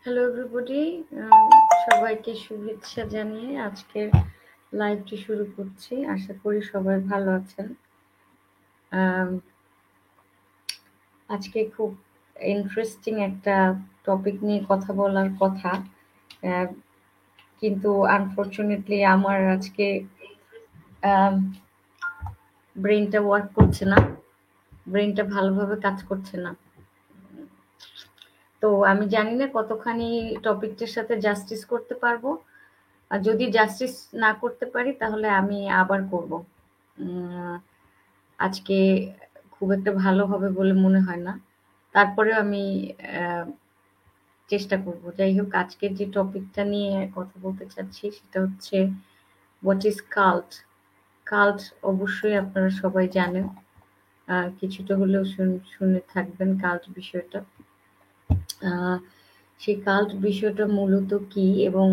Hello everybody, সবাইকে শুভেচ্ছা জানিয়ে আজকের লাইভটি শুরু করছি। আশা করি সবাই ভালো আছেন। আম, আজকে খুব ইন্টারেস্টিং একটা টপিক নিয়ে কথা বলার কথা, আহ, কিন্তু আনফরচুনেটলি আমার আজকে ব্রেনটা ওয়ার্ক করছে না, ব্রেনটা ভালোভাবে কাজ করছে না। তো আমি জানি না কতখানি টপিকটার সাথে জাস্টিস করতে পারবো। আর যদি জাস্টিস না করতে পারি তাহলে আমি আবার করব। উম, আজকে খুব একটা ভালো হবে বলে মনে হয় না। তারপরেও আমি আহ, চেষ্টা করব। যাই হোক, আজকের যে টপিকটা নিয়ে কথা বলতে চাচ্ছি সেটা হচ্ছে হোয়াট ইজ কাল্ট। কাল্ট অবশ্যই আপনারা সবাই জানেন, কিছুটা হলেও শুনে থাকবেন কাল্ট বিষয়টা। আহ, সেই কাল্ট বিষয়টা মূলত কি, এবং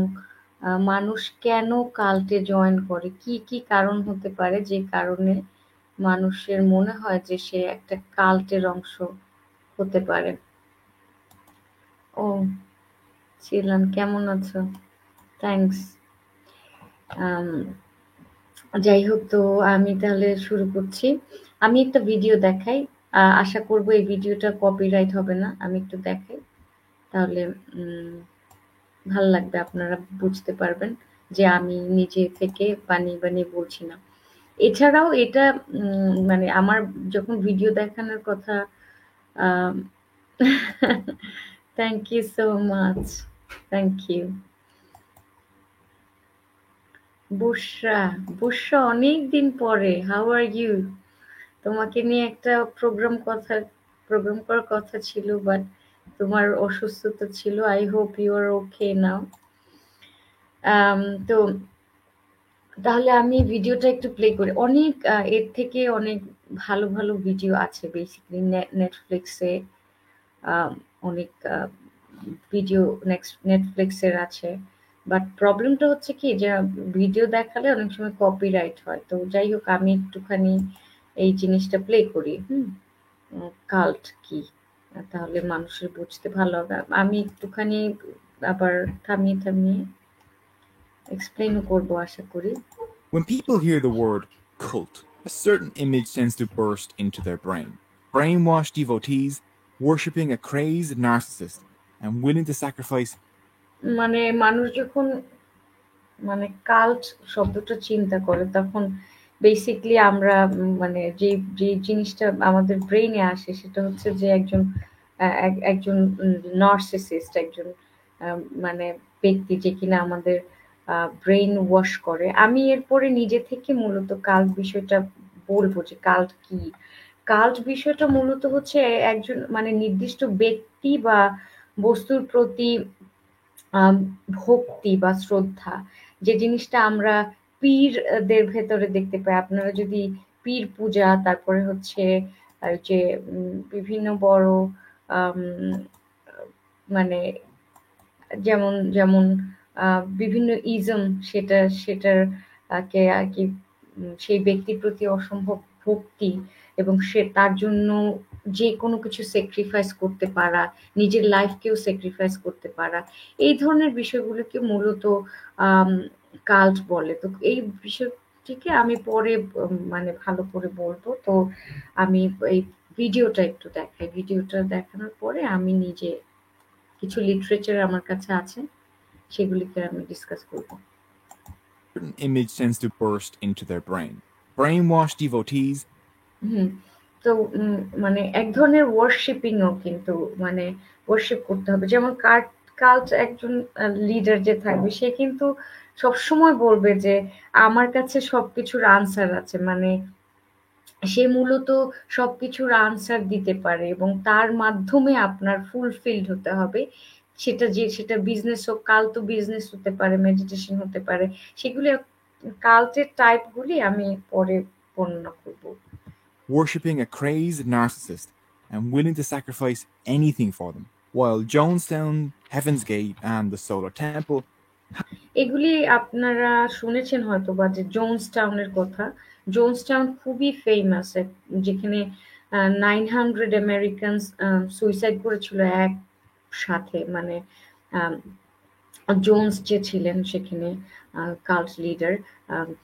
মানুষ কেন কাল্টে জয়েন করে, কি কি কারণ হতে পারে যে কারণে মানুষের মনে হয় যে সে একটা কাল্টের অংশ হতে পারে। ও, শিলান কেমন আছো? থ্যাঙ্কস। যাই হোক, তো আমি তাহলে শুরু করছি। আমি একটা ভিডিও দেখাই, আশা করব এই ভিডিওটা কপিরাইট হবে না। আমি একটু দেখাই, তাহলে ভাল লাগবে, আপনারা বুঝতে পারবেন যে আমি নিজে থেকে বানিয়ে বানিয়ে বলছি না। এছাড়াও এটা মানে আমার যখন ভিডিও দেখানোর কথা, thank you so much, thank you. Bushra, Bushra অনেক দিন পরে, হাউ আর ইউ? তোমাকে নিয়ে একটা প্রোগ্রাম করার কথা ছিল, বাট তোমার অসুস্থতা ছিল। আই হোপ ইউ আর ওকে নাও। তো তাহলে আমি ভিডিওটা একটু প্লে করি। অনেক এর থেকে অনেক ভালো ভালো ভিডিও আছে বেসিক্যালি নেটফ্লিক্সে। অনেক ভিডিও নেটফ্লিক্সের আছে, বাট প্রবলেমটা হচ্ছে কি যে ভিডিও দেখালে অনেক সময় কপিরাইট হয়। তো যাই হোক, আমি একটুখানি এই জিনিসটা প্লে করি। কাল্ট কি, তাহলে মানুষের বুঝতে ভালো হবে। আমি একটুখানি আবার থামিয়ে থামিয়ে এক্সপ্লেনও করবো আশা করি। When people hear the word cult, a certain image tends to burst into their brain. Brainwashed devotees worshipping a crazed narcissist and willing to sacrifice মানে মানুষ যখন মানে কাল্ট শব্দটা চিন্তা করে, তখন বেসিকলি আমরা মানে যে যে জিনিসটা আমাদের ব্রেইনে আসে সেটা হচ্ছে যে একজন একজন নার্সিসিস্ট, একজন মানে ব্যক্তি যে কিনা আমাদের ব্রেইন ওয়াশ করে। আমি এরপরে নিজে থেকে মূলত কাল্ট বিষয়টা বলবো যে কাল্ট কি। কাল্ট বিষয়টা মূলত হচ্ছে একজন মানে নির্দিষ্ট ব্যক্তি বা বস্তুর প্রতি আম ভক্তি বা শ্রদ্ধা, যে জিনিসটা আমরা পীরদের ভেতরে দেখতে পাই। আপনারা যদি পীর পূজা, তারপরে হচ্ছে যে বিভিন্ন বড় আম মানে যেমন যেমন বিভিন্ন ইজম, সেটার কে আরকি সেই ব্যক্তির প্রতি অসম্ভব ভক্তি, এবং সে তার জন্য যেকোনো কিছু স্যাক্রিফাইস করতে পারা, নিজের লাইফকেও স্যাক্রিফাইস করতে পারা। এই ধরনের বিষয়গুলোকে মূলত আম কাল্ট বলে। তো এই বিষয়টিকে আমি পরে মানে ভালো করে বলবো। তো আমি এই ভিডিওটা একটু দেখাই। ভিডিওটা দেখানোর পরে আমি নিজে কিছু লিটারেচার আমার কাছে আছে, সেগুলিকে আমি ডিসকাস করব। certain image tends to burst into their brain. Brainwashed devotees হুম। তো মানে এক ধরনের ওয়ার্শিপিংও কিন্তু মানে ওয়ার্শিপ করতে হবে। যেমন কাল্ট একজন লিডার যে থাকবে সে কিন্তু সবসময় বলবে যে আমার কাছে সবকিছুর আনসার আছে। মানে সে মূলত সবকিছুর আনসার দিতে পারে এবং তার মাধ্যমে আপনার ফুলফিলড হতে হবে। সেটা বিজনেস হোক, কাল তো বিজনেস হতে পারে, মেডিটেশন হতে পারে। সেগুলি কাল্টের টাইপগুলি আমি পরে বর্ণনা করব। worshipping a crazed narcissist and willing to sacrifice anything for them, while Jonestown, Heaven's Gate, and the Solar Temple. এগুলি আপনারা শুনেছেন হয়তো বা, যে জোনসটাউনের কথা। জোনসটাউন খুবই ফেমাস, যেখানে 900 আমেরিকানস সুইসাইড করেছিল একসাথে। মানে জোন্স যে ছিলেন সেখানে কাল্ট লিডার,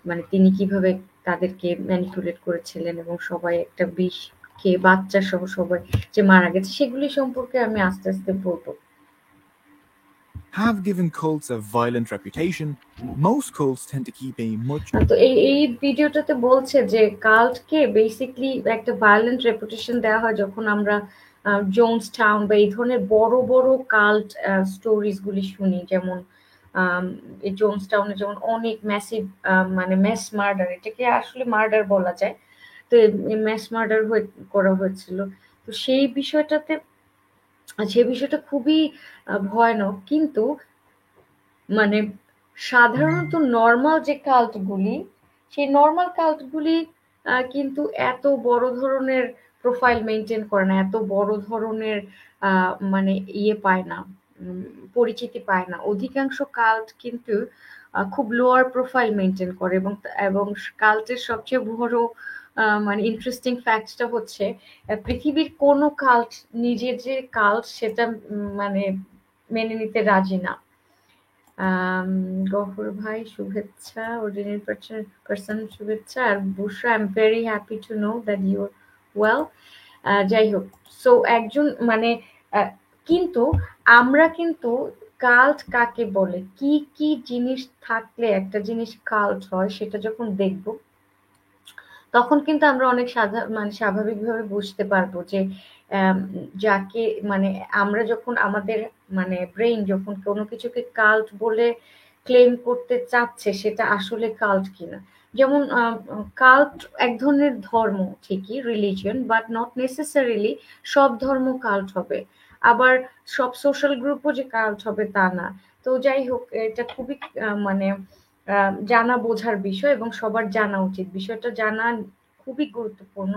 মানে তিনি কিভাবে তাদেরকে ম্যানিপুলেট করেছিলেন এবং সবাই একটা বিষ খেয়ে বাচ্চা সহ সবাই যে মারা গেছে সেগুলি সম্পর্কে আমি আস্তে আস্তে বলবো। Have given cults a violent reputation, most cults tend to keep a much তো এই ভিডিওটাতে বলছে যে কাল্টকে বেসিকলি একটা ভায়োলেন্ট রেপুটেশন দেওয়া হয় যখন আমরা জোনস টাউন বা এই ধরনের বড় বড় কাল্ট স্টোরিজ গুলি শুনি, যেমন এই জোনস টাউনে যেমন অনেক ম্যাসিভ মানে ম্যাস মার্ডার, এটাকে আসলে মার্ডার বলা যায়, তো ম্যাস মার্ডার করা হয়েছিল। তো সেই বিষয়টা খুবই ভয়ানক, কিন্তু মানে সাধারণত নরমাল যে কাল্ট গুলি, সেই নরমাল কাল্ট গুলি কিন্তু এত বড় ধরনের প্রোফাইল মেনটেন করে না, এত বড় ধরনের মানে ইয়ে পায় না, পরিচিতি পায় না। অধিকাংশ কাল্ট কিন্তু খুব লোয়ার প্রোফাইল মেনটেন করে, এবং এবং কাল্টের সবচেয়ে বড় মানে ইন্টারেস্টিং ফ্যাক্টটা হচ্ছে পৃথিবীর কোনো কাল্ট নিজের যে কাল্ট সেটা মানে মেনে নিতে রাজি না। গফর ভাই শুভেচ্ছা, অর্ডিনারি পার্সন শুভেচ্ছা, আর Bushra I am very happy to know that you are well. যাই হোক, সো একজন মানে কিন্তু আমরা কিন্তু কাল্ট কাকে বলে, কি কি জিনিস থাকলে একটা জিনিস কাল্ট হয় সেটা যখন দেখব, তখন কিন্তু আমরা অনেক মানে স্বাভাবিকভাবে বুঝতে পারবো যে আম, যাকে মানে আমরা যখন আমাদের মানে ব্রেইন যখন কোনো কিছুকে কাল্ট বলে ক্লেম করতে চাচ্ছে সেটা আসলে কাল্ট কিনা। যেমন কাল্ট এক ধরনের ধর্ম ঠিকই, রিলিজিয়ন, বাট নট নেসেসারিলি সব ধর্ম কাল্ট হবে, আবার সব সোশ্যাল গ্রুপও যে কাল্ট হবে তা না। তো যাই হোক, এটা খুবই মানে জানা বোঝার বিষয় এবং সবার জানা উচিত। বিষয়টা জানা খুবই গুরুত্বপূর্ণ।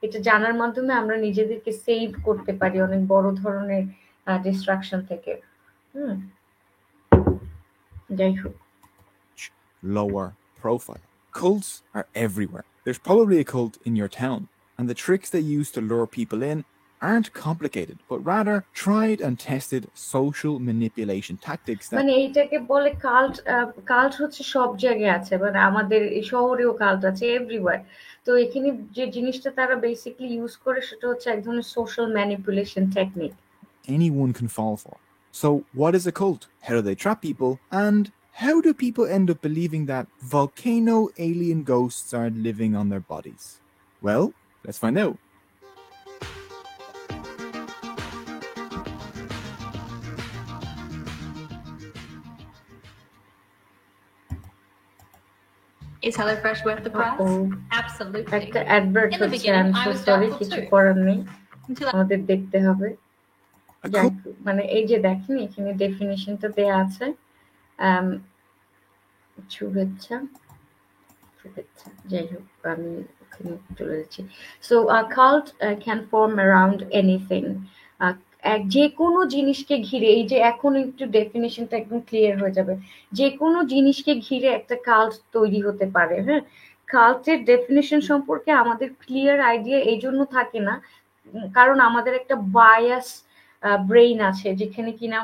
এটা জানার মাধ্যমে আমরা নিজেদেরকে সেভ করতে পারি অনেক বড় ধরনের ডিস্ট্রাকশন থেকে। হুম, যাই হোক। lower profile. Cults are everywhere. There's probably a cult in your town, and the tricks they use to lure people in aren't complicated, but rather tried and tested social manipulation tactics that মানে এইটাকে বলে cult. Cult হচ্ছে সব জায়গায় আছে, মানে আমাদের এই শহরেও কাল্ট আছে এভরিওয়্যার। তো এখানে যে জিনিসটা তারা বেসিক্যালি ইউজ করে সেটা হচ্ছে এক ধরনের social manipulation technique. anyone can fall for. So, what is a cult? How do they trap people? And how do people end up believing that volcano alien ghosts are living on their bodies? Well, let's find out. Is HelloFresh worth the price? ও Absolutely. একটা advert In the হচ্ছে, beginning, I I so was sorry, doubtful কিছু too. করার নেই, Until I আমাদের দেখতে হবে। A যাই cult হোক, মানে এই যে দেখেন এখানে ডেফিনিশনটা দেয়া আছে। আম, শুভেচ্ছা শুভেচ্ছা, যাই হোক আমি ওখানে চলে যাচ্ছি। So cult can form around anything, যে কোনো জিনিসকে ঘিরে, এই যে এখন একটু ডেফিনেশনটা একদম ক্লিয়ার হয়ে যাবে, যে কোনো জিনিসকে ঘিরে একটা কাল্ট তৈরি হতে পারে। হ্যাঁ, কাল্টের ডেফিনেশন সম্পর্কে আমাদের ক্লিয়ার আইডিয়া এই জন্য থাকে না, কারণ আমাদের একটা বায়াস ব্রেইন আছে যেখানে কিনা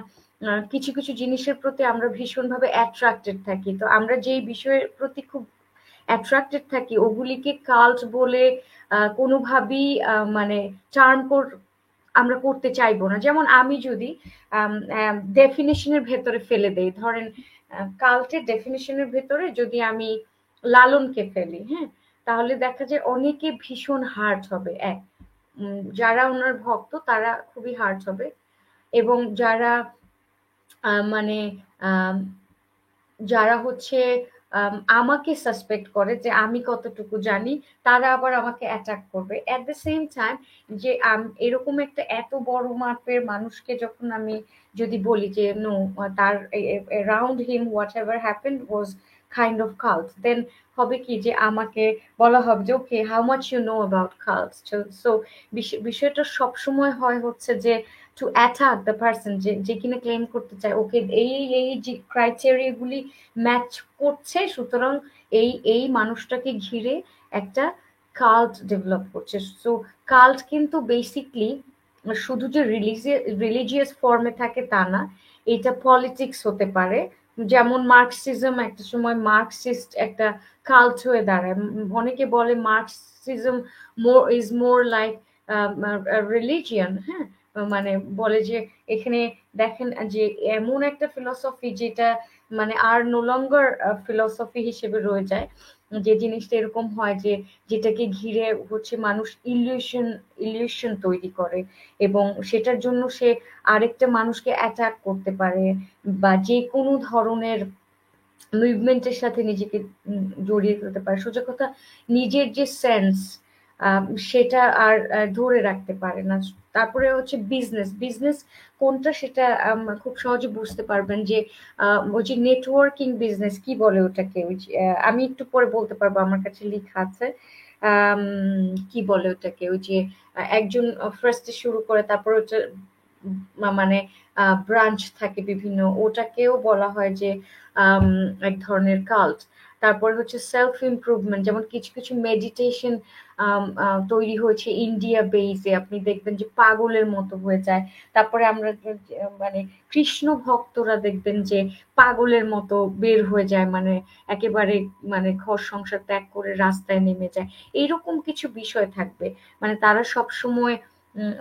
কিছু কিছু জিনিসের প্রতি আমরা ভীষণভাবে অ্যাট্রাক্টেড থাকি। তো আমরা যেই বিষয়ের প্রতি খুব অ্যাট্রাক্টেড থাকি ওগুলিকে কাল্ট বলে কোনোভাবেই মানে টার্ম আমরা করতে চাইবো না। যেমন আমি যদি ডেফিনেশনের ভেতরে ফেলে দেই, ধরেন কাল্টের ডেফিনেশনের ভেতরে যদি আমি লালনকে ফেলি, হ্যাঁ, তাহলে দেখা যায় অনেকে ভীষণ হার্ট হবে। এক, যারা ওনার ভক্ত তারা খুবই হার্ট হবে, এবং যারা মানে আম, যারা হচ্ছে আমাকে সাসপেক্ট করে যে আমি কতটুকু জানি, তারা আবার আমাকে অ্যাটাক করবে। এট দ্য সেম টাইম যে এরকম একটা এত বড় মাপের মানুষকে যখন আমি যদি বলি যে নো, তার around him whatever happen was kind of cult, then হবে কি যে আমাকে বলা হবে যে okay how much you know about cult. So বিষয়টা সবসময় হয় হচ্ছে যে টু অ্যাটাক দ্য পার্সন যে যে কিনা ক্লেম করতে চায় ওকে এই এই যে ক্রাইটেরিয়া গুলি ম্যাচ করছে, সুতরাং এই এই মানুষটাকে ঘিরে একটা কাল্ট ডেভেলপ করছে। সো কাল্ট কিন্তু বেসিকলি শুধু যে রিলিজিয়াস ফর্মে থাকে তা না, এটা পলিটিক্স হতে পারে, যেমন মার্কসিজম একটা সময় মার্কসিস্ট একটা কাল্ট হয়ে দাঁড়ায়। অনেকে বলে মার্কসিজম মোর লাইক রিলিজিয়ন, হ্যাঁ, মানে বলে যে এখানে দেখেন যে এমন একটা ফিলসফি যেটা মানে আর নো লঙ্গার ফিলসফি হিসেবে রয়ে যায়, যে জিনিসটা এরকম হয় যে যেটাকে ঘিরে হচ্ছে মানুষ ইলিউশন তৈরি করে, এবং সেটার জন্য সে আরেকটা মানুষকে অ্যাটাক করতে পারে, বা যে কোনো ধরনের মুভমেন্টের সাথে নিজেকে জড়িয়ে ফেলতে পারে। সোজা কথা, নিজের যে সেন্স সেটা আর ধরে রাখতে পারে না। তারপরে হচ্ছে বিজনেস, বিজনেস কোনটা সেটা খুব সহজে বুঝতে পারবেন যে ওই যে নেটওয়ার্কিং বিজনেস কি বলে ওটাকে, ওই যে, আমি একটু পরে বলতে পারবো, আমার কাছে লেখা আছে। আম, কি বলে ওটাকে, ওই যে একজন ফার্স্টে শুরু করে তারপর হচ্ছে মানে ব্রাঞ্চ থাকে বিভিন্ন, ওটাকেও বলা হয় যে আম, এক ধরনের কাল্ট। তারপর হচ্ছে সেলফ ইমপ্রুভমেন্ট, যেমন কিছু কিছু মেডিটেশন তৈরি হয়েছে ইন্ডিয়া বেসে, আপনি দেখবেন যে পাগলের মতো হয়ে যায়। তারপরে আমরা মানে কৃষ্ণ ভক্তরা দেখবেন যে পাগলের মতো বের হয়ে যায়, মানে একেবারে মানে ঘর সংসার ত্যাগ করে রাস্তায় নেমে যায়। এইরকম কিছু বিষয় থাকবে, মানে তারা সব সময়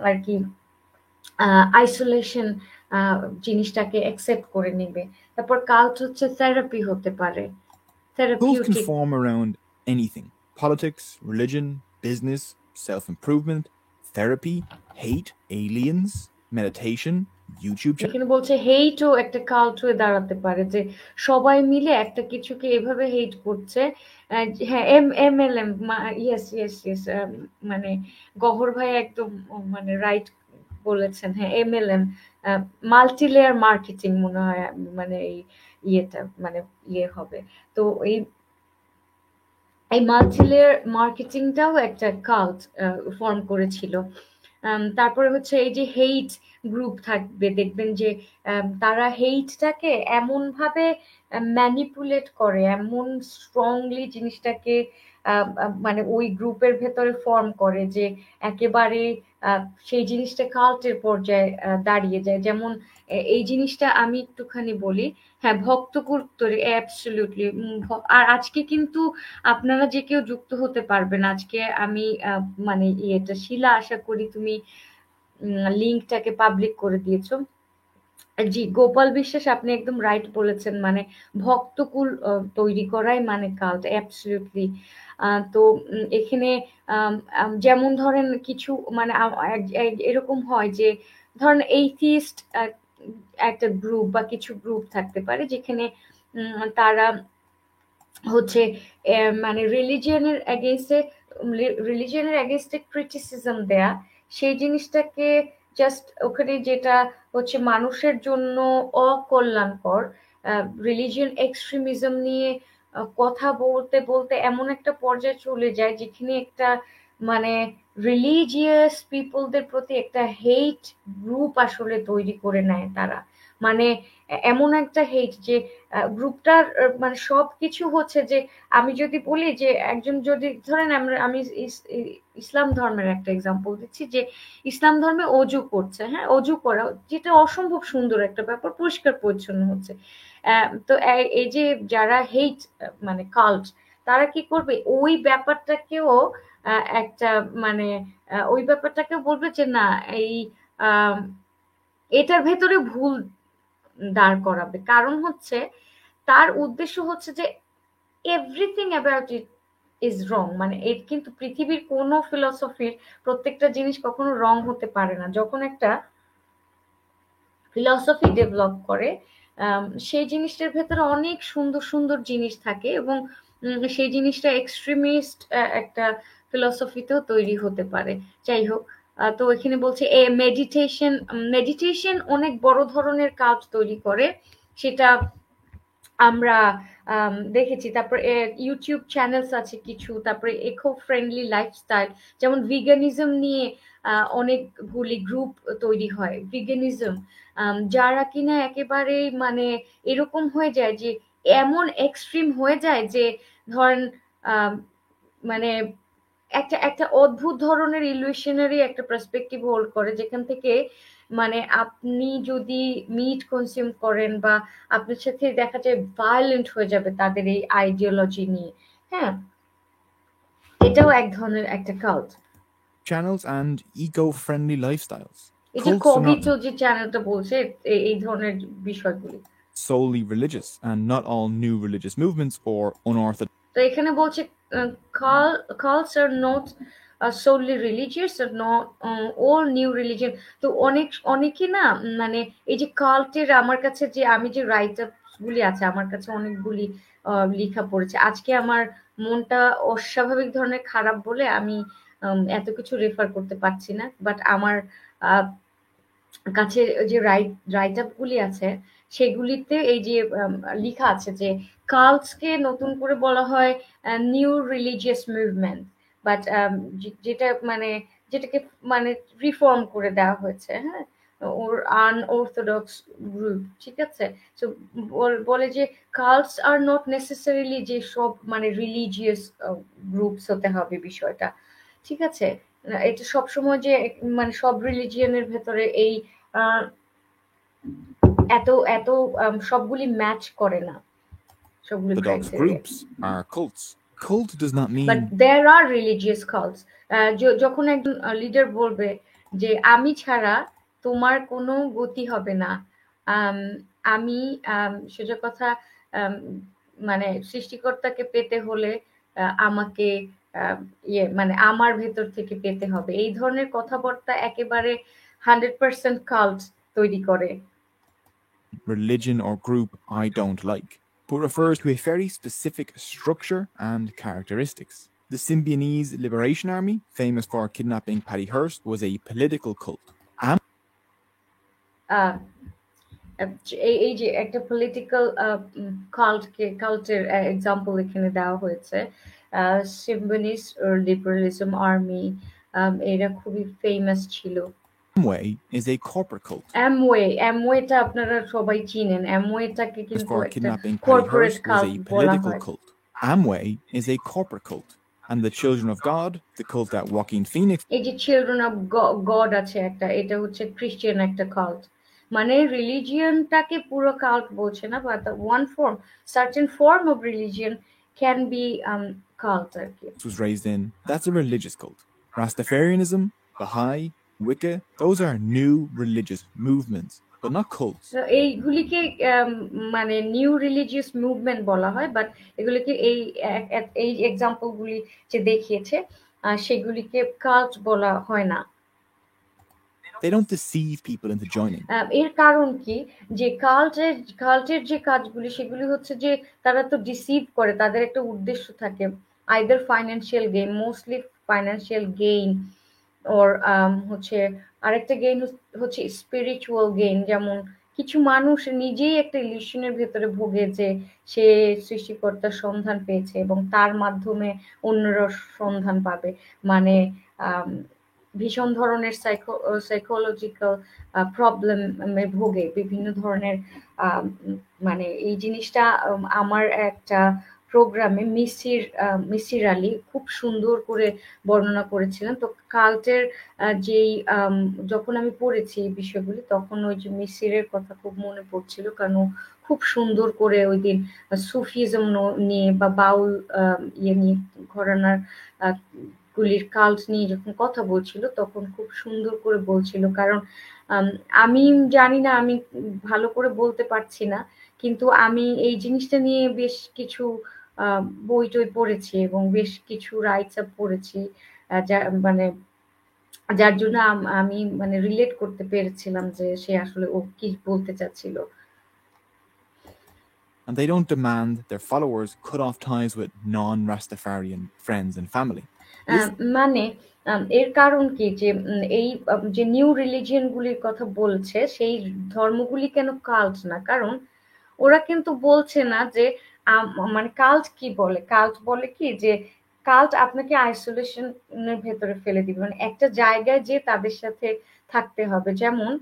আর কি আইসোলেশন জিনিসটাকে অ্যাকসেপ্ট করে নিবে। তারপর কাল্ট হচ্ছে থেরাপি হতে পারে, Cults can therapeutic. form around anything: politics, religion, business, self improvement, therapy, hate, aliens, meditation, YouTube channels. এখানে বলছে হেইটও একটা কাল্ট হয়ে দাঁড়াতে পারে, যে সবাই মিলে একটা কিছুকে এভাবে হেইট করছে। হ্যাঁ, এমএলএম, ইয়েস ইয়েস ইয়েস, মানে গহর ভাই একদম মানে রাইট বলেছেন। হ্যাঁ, এমএলএম, মাল্টি লেয়ার মার্কেটিং মনে হয়, মানে এই ইয়েটা মানে ইয়ে হবে। তো এই মাল্টি লেয়ার মার্কেটিংটাও একটা কাল্ট ফর্ম করেছিল। তারপরে হচ্ছে এই যে হেইট গ্রুপ থাকবে, দেখবেন যে তারা হেইটটাকে এমন ভাবে ম্যানিপুলেট করে, এমন স্ট্রংলি জিনিসটাকে মানে ওই গ্রুপের ভেতরে ফর্ম করে যে একেবারে সেই জিনিসটা কাল্টের পর্যায়ে দাঁড়িয়ে যায়। যেমন এই জিনিসটা আমি একটুখানি বলি। হ্যাঁ, ভক্তকুল অ্যাবসলিউটলি। আর আজকে কিন্তু আপনারা যে কেউ যুক্ত হতে পারবেন। আজকে আমি মানে ইয়েটা শিলা, আশা করি তুমি লিঙ্কটাকে পাবলিক করে দিয়েছো। জি, গোপাল বিশ্বাস, আপনি একদম রাইট বলেছেন, মানে ভক্তকুল তৈরি করাই মানে কাল্ট, অ্যাবসলিউটলি। তো এখানে যেমন ধরেন কিছু মানে এরকম হয় যে ধরেন এইথিস্ট একটা গ্রুপ বা কিছু গ্রুপ থাকতে পারে, যেখানে তারা হচ্ছে মানে রিলিজিয়নের এগেইনস্টে ক্রিটিসিজম দেয়া, সেই জিনিসটাকে জাস্ট ওখানে যেটা হচ্ছে মানুষের জন্য অকল্যাণকর, রিলিজিয়ন এক্সট্রিমিজম নিয়ে কথা বলতে বলতে এমন একটা পর্যায়ে চলে যায় যেখানে একটা মানে রিলিজিয়াস পিপলদের প্রতি একটা হেট গ্রুপ আসলে তৈরি করে নেয় তারা। মানে এমন একটা হেট যে গ্রুপটার মানে সবকিছু হচ্ছে যে, আমি যদি বলি যে একজন যদি ধরেন আমি ইসলাম ধর্মের একটা এক্সাম্পল দিচ্ছি, যে ইসলাম ধর্মে অজু করছে, হ্যাঁ, অজু করা যেটা অসম্ভব সুন্দর একটা ব্যাপার, পরিষ্কার পরিচ্ছন্ন হচ্ছে। তো এই যে যারা হেট মানে কাল্ট, তারা কি করবে ওই ব্যাপারটাকেও একটা মানে ওই ব্যাপারটাকেও বলবে যে না, এই আহ এটার ভেতরে ভুল দাঁড় করাবে। কারণ হচ্ছে তার উদ্দেশ্য হচ্ছে যে everything about it is wrong, মানে এর কিন্তু পৃথিবীর কোনো ফিলসফির প্রত্যেকটা জিনিস কখনো রং হতে পারে না। যখন একটা ফিলসফি ডেভেলপ করে সেই জিনিসটার ভেতরে অনেক সুন্দর সুন্দর জিনিস থাকে, এবং সেই জিনিসটা এক্সট্রিমিস্ট একটা ফিলসফিতেও তৈরি হতে পারে। যাই হোক, তো এখানে বলছে এ মেডিটেশন, মেডিটেশন অনেক বড় ধরনের কাজ তৈরি করে, সেটা আমরা দেখেছি। তারপর ইউটিউব চ্যানেলস আছে কিছু, তারপরে ইকো ফ্রেন্ডলি লাইফস্টাইল, যেমন ভিগানিজম নিয়ে অনেকগুলি গ্রুপ তৈরি হয়। ভিগানিজম যারা কিনা একেবারেই মানে এরকম হয়ে যায় যে এমন এক্সট্রিম হয়ে যায় যে ধরেন আম, মানে একটা একটা অদ্ভুত ধরনের ইলিউশনারি একটা পার্সপেক্টিভ হোল্ড করে, যেখান থেকে মানে আপনি যদি মিট কনজিউম করেন বা আপনার সাথে দেখা যায় ভায়োলেন্ট হয়ে যাবে তাদের এই আইডিওলজি নিয়ে, হ্যাঁ, এটাও এক ধরনের একটা cult. Channels and eco-friendly lifestyles. এই যে Cults are not কবিতো যে চ্যানেলটা বলছে এই ধরনের বিষয়গুলি, solely religious, and not all new religious movements or unorthodox তো এখানে বলছে cults are not solely religious or not all new religion। তো অনেকে না মানে এই যে কাল্টের আমার কাছে যে আমি যে রাইট আপ গুলি আছে আমার কাছে অনেকগুলি লেখা পড়েছে। আজকে আমার মনটা অস্বাভাবিক ধরনের খারাপ বলে আমি এত কিছু রেফার করতে পারছি না, বাট আমার আহ, কাছে যে রাইট আপ গুলি আছে সেগুলিতে এই যে লেখা আছে যে কাল্টসকে নতুন করে বলা হয় নিউ রিলিজিয়াস মুভমেন্ট, বাট যেটা মানে যেটাকে মানে রিফর্ম করে দেওয়া হয়েছে, হ্যাঁ, ওর আনঅর্থোডক্স গ্রুপ, ঠিক আছে। তো বলে যে কাল্টস আর নট নেসেসারিলি যে সব মানে রিলিজিয়াস গ্রুপস হতে হবে বিষয়টা, ঠিক আছে। এটা সবসময় যে মানে সব রিলিজিয়নের ভেতরে এই আহ, এত এত সবগুলি ম্যাচ করে না, সবগুলি criteria. groups are cults. Cult does not but mean there are religious cults. যখন একজন লিডার বলবে যে আমি ছাড়া তোমার কোনো গতি হবে না, আম, আমি সোজা কথা আম, মানে সৃষ্টিকর্তাকে পেতে হলে আমাকে মানে আমার ভেতর থেকে পেতে হবে, এই ধরনের কথাবার্তা একেবারে 100% কাল্ট তৈরি করে। religion or group I don't like, but refers to a very specific structure and characteristics. The Symbionese Liberation Army, famous for kidnapping Paddy Hearst, was a political cult. আহ, এই যে একটা পলিটিক্যাল কাল্টের এক্সাম্পল এখানে দেওয়া হয়েছে, সিম্বনিস liberalism army, এরা খুবই famous ছিল। Amway is a corporate cult. অ্যামওয়েটা আপনারা সবাই চিনেন, অ্যামওয়েটাকে কিন্তু For একটা kidnapping Paddy corporate Hearst was cult a বলা political হয়। cult. Amway is a corporate cult. And the Children of God, the cult that Joaquin Phoenix এই যে চিলড্রেন অফ গড আছে একটা, এটা হচ্ছে খ্রিস্টান একটা কাল্ট, মানে রিলিজিয়নটাকে পুরো কাল্ট বলছে না, but one form certain form of religion can be cult আর কি। was raised in, that's a religious cult. Rastafarianism, Baha'i, Wicca, those are new religious movements, but not cults. তো এইগুলিকে মানে নিউ রিলিজিয়াস মুভমেন্ট বলা হয়, but এগুলিকে এই example গুলি যে দেখিয়েছে সেগুলিকে কাল্ট বলা হয় না। They don't deceive people into joining. এর কারণ কি, যে কাল্টের যে কাজগুলি সেগুলি হচ্ছে যে তারা তো ডিসিভ করে, তাদের একটা উদ্দেশ্য থাকে, either financial gain, mostly financial gain, or হচ্ছে আরেকটা গেইন হচ্ছে স্পিরিচুয়াল গেইন। যেমন কিছু মানুষ নিজেই একটা ইলিউশনের ভেতরে ভোগে যে সে সৃষ্টিকর্তার সন্ধান পেয়েছে এবং তার মাধ্যমে অন্যরা সন্ধান পাবে, মানে আম, ভীষণ ধরনের সাইকোলজিক্যাল প্রবলেমে ভোগে, বিভিন্ন ধরনের মানে এই জিনিসটা আমার একটা প্রোগ্রামে মিসির আলী খুব সুন্দর করে বর্ণনা করেছিলেন। তো কাল্টের যেই যখন আমি পড়েছি এই বিষয়গুলি তখন ওই যে মিসিরের কথা খুব মনে পড়ছিল, কারণ ও খুব সুন্দর করে ওই দিন সুফিজম নিয়ে বা বাউল ইয়ে নিয়ে ঘরানার গুলির কাল্ট নিয়ে যখন কথা বলছিল তখন খুব সুন্দর করে বলছিল। কারণ আমি জানি না, আমি ভালো করে বলতে পারছি না, কিন্তু আমি এই জিনিসটা নিয়ে বেশ কিছু বই টই পড়েছি এবং বেশ কিছু রাইটস আপ পড়েছি, যা মানে যার জন্য আমি মানে রিলেট করতে পেরেছিলাম যে সে আসলে ও কি বলতে চাচ্ছিল। And they don't demand their followers cut off ties with non-Rastafarian friends and family. মানে এর কারণ কি যে এই যে নিউ রিলিজিয়ন গুলির কথা বলছে সেই ধর্মগুলি কেন কাল্ট না, কারণ ওরা কিন্তু বলছে না যে মানে কাল্ট কি বলে, কাল্ট বলে কি যে কাল্ট আপনাকে আইসোলেশনের ভেতরে ফেলে দিবে, মানে একটা জায়গায় যে তাদের সাথে থাকতে হবে। যেমন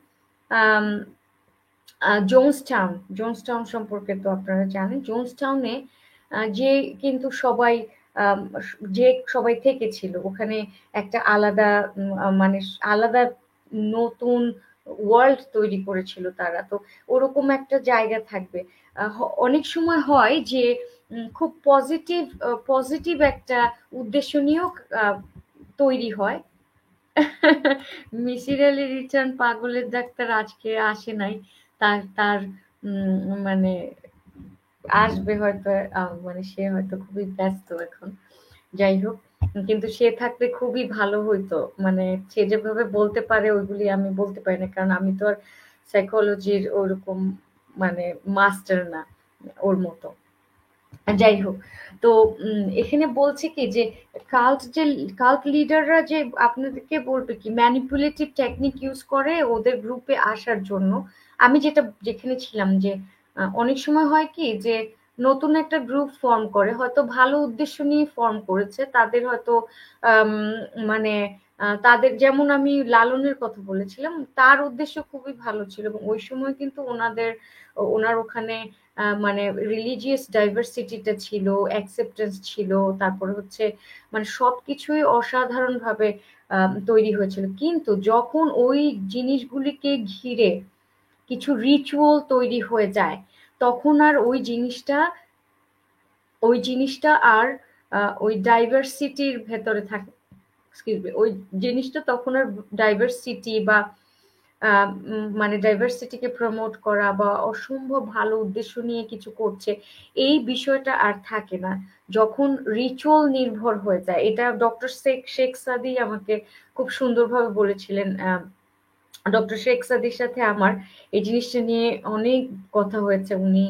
জোনসটাউন সম্পর্কে তো আপনারা জানেন, জোনসটাউনে যে কিন্তু সবাই আম, যে সবাই থেকেছিল ওখানে একটা আলাদা মানে আলাদা নতুন ওয়ার্ল্ড তৈরি করেছিল তারা, তো ওরকম একটা জায়গা থাকবে। অনেক সময় হয় যে খুব পজিটিভ একটা উদ্দেশ্য নিয়েও তৈরি হয়। মিসির আলী রিটার্ন পাগলের ডাক্তার আজকে আসে নাই, তার তার মানে আসবে হয়তো, মানে সে হয়তো খুবই ব্যস্ত এখন। যাই হোক, কিন্তু সে থাকলে খুবই ভালো হইতো। মানে সে যেভাবে বলতে পারে ওইগুলি আমি বলতে পারি না, কারণ আমি তো আর সাইকোলজির ওরকম মানে মাস্টার না ওর মতো। যাই হোক, তো এখানে বলছে কি যে কাল্ট লিডাররা যে আপনাদেরকে বলবে কি ম্যানিপুলেটিভ টেকনিক ইউজ করে ওদের গ্রুপে আসার জন্য। আমি যেখানে ছিলাম যে অনেক সময় হয় কি যে নতুন একটা গ্রুপ ফর্ম করে, হয়তো ভালো উদ্দেশ্য নিয়ে ফর্ম করেছে, তাদের হয়তো আম, মানে তাদের, যেমন আমি লালনের কথা বলেছিলাম, তার উদ্দেশ্য খুবই ভালো ছিল এবং ওই সময় কিন্তু ওনার ওখানে মানে রিলিজিয়াস ডাইভার্সিটিটা ছিল, অ্যাকসেপ্টেন্স ছিল, তারপরে হচ্ছে মানে সবকিছুই অসাধারণ ভাবে তৈরি হয়েছিল। কিন্তু যখন ওই জিনিসগুলিকে ঘিরে কিছু রিচুয়াল তৈরি হয়ে যায়, তখন আর ওই জিনিসটা আর ওই ডাইভার্সিটির ভেতরে থাকে, এক্সকিউজ মি, ওই জিনিসটা তখন আর ডাইভার্সিটি বা মানে ডাইভার্সিটিকে প্রমোট করা বা অসম্ভব ভালো উদ্দেশ্য নিয়ে কিছু করছে, এই বিষয়টা আর থাকে না যখন রিচুয়াল নির্ভর হয়ে যায়। এটা ডক্টর শেখ সাদি আমাকে খুব সুন্দরভাবে বলেছিলেন। ডক্টর শেখ সাদির সাথে আমার এই জিনিসটা নিয়ে অনেক কথা হয়েছে। উনি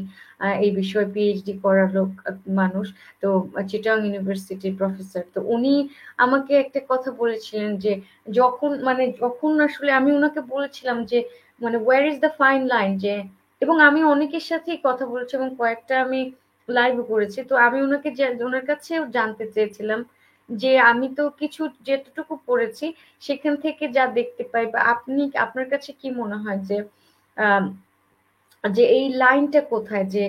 এই বিষয়ে পিএইচডি করার মানুষ, তো চিটাং ইউনিভার্সিটির প্রফেসর। তো উনি আমাকে একটা কথা বলেছিলেন যে যখন আসলে আমি ওনাকে বলেছিলাম যে মানে where is the fine line, যে এবং আমি অনেকের সাথেই কথা বলেছি এবং কয়েকটা আমি লাইভ করেছি, তো আমি ওনার কাছেও জানতে চেয়েছিলাম যে আমি তো কিছু যেটুকু পড়েছি সেখান থেকে যা দেখতে পাই, বা আপনার কাছে কি মনে হয় যে আহ যে এই লাইনটা কোথায়, যে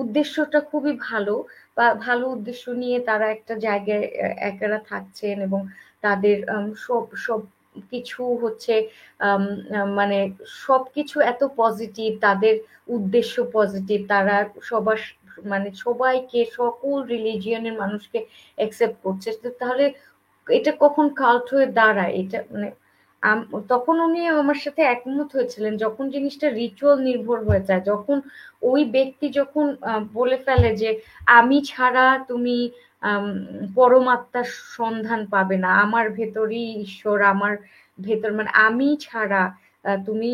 উদ্দেশ্যটা খুবই ভালো বা ভালো উদ্দেশ্য নিয়ে তারা একটা জায়গায় একারা থাকছেন এবং তাদের সব সব কিছু হচ্ছে আম, মানে সবকিছু এত পজিটিভ, তাদের উদ্দেশ্য পজিটিভ, তারা সবার মানে সবাইকে, সকল রিলিজিয়নের মানুষকে একসেপ্ট করছে, তো তাহলে এটা কখন কাল্ট হয়ে দাঁড়ায়? এটা মানে তখন উনি আমার সাথে একমত হয়েছিলেন যখন জিনিসটা রিচুয়াল নির্ভর হয়ে যায়, যখন ওই ব্যক্তি যখন বলে ফেলে যে আমি ছাড়া তুমি আম, পরমাত্মার সন্ধান পাবে না, আমার ভেতরই ঈশ্বর, আমার ভেতর মানে আমি ছাড়া তুমি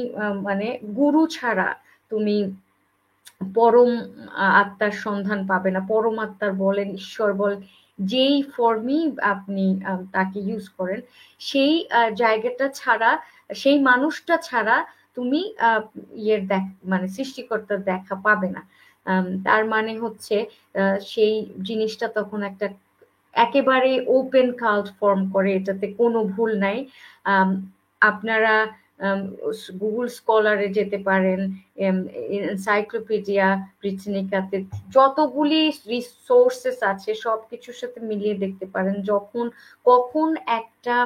মানে গুরু ছাড়া তুমি পরম আত্মার সন্ধান পাবে না, পরম আত্মার বলেন, ঈশ্বর বলেন, যেই ফর্মই আপনি তাকে ইউজ করেন, সেই জায়গাটা ছাড়া, সেই মানুষটা ছাড়া তুমি মানে সৃষ্টিকর্তার দেখা পাবে না। তার মানে হচ্ছে সেই জিনিসটা তখন একটা একেবারে ওপেন কাল্ট ফর্ম করে, এটাতে কোনো ভুল নাই। আম, আপনারা গুগল স্কলারে যেতে পারেন, এনসাইক্লোপিডিয়া ব্রিটানিকাতে যতগুলি রিসোর্সেস আছে সবকিছুর সাথে মিলিয়ে দেখতে পারেন যখন কখন একটা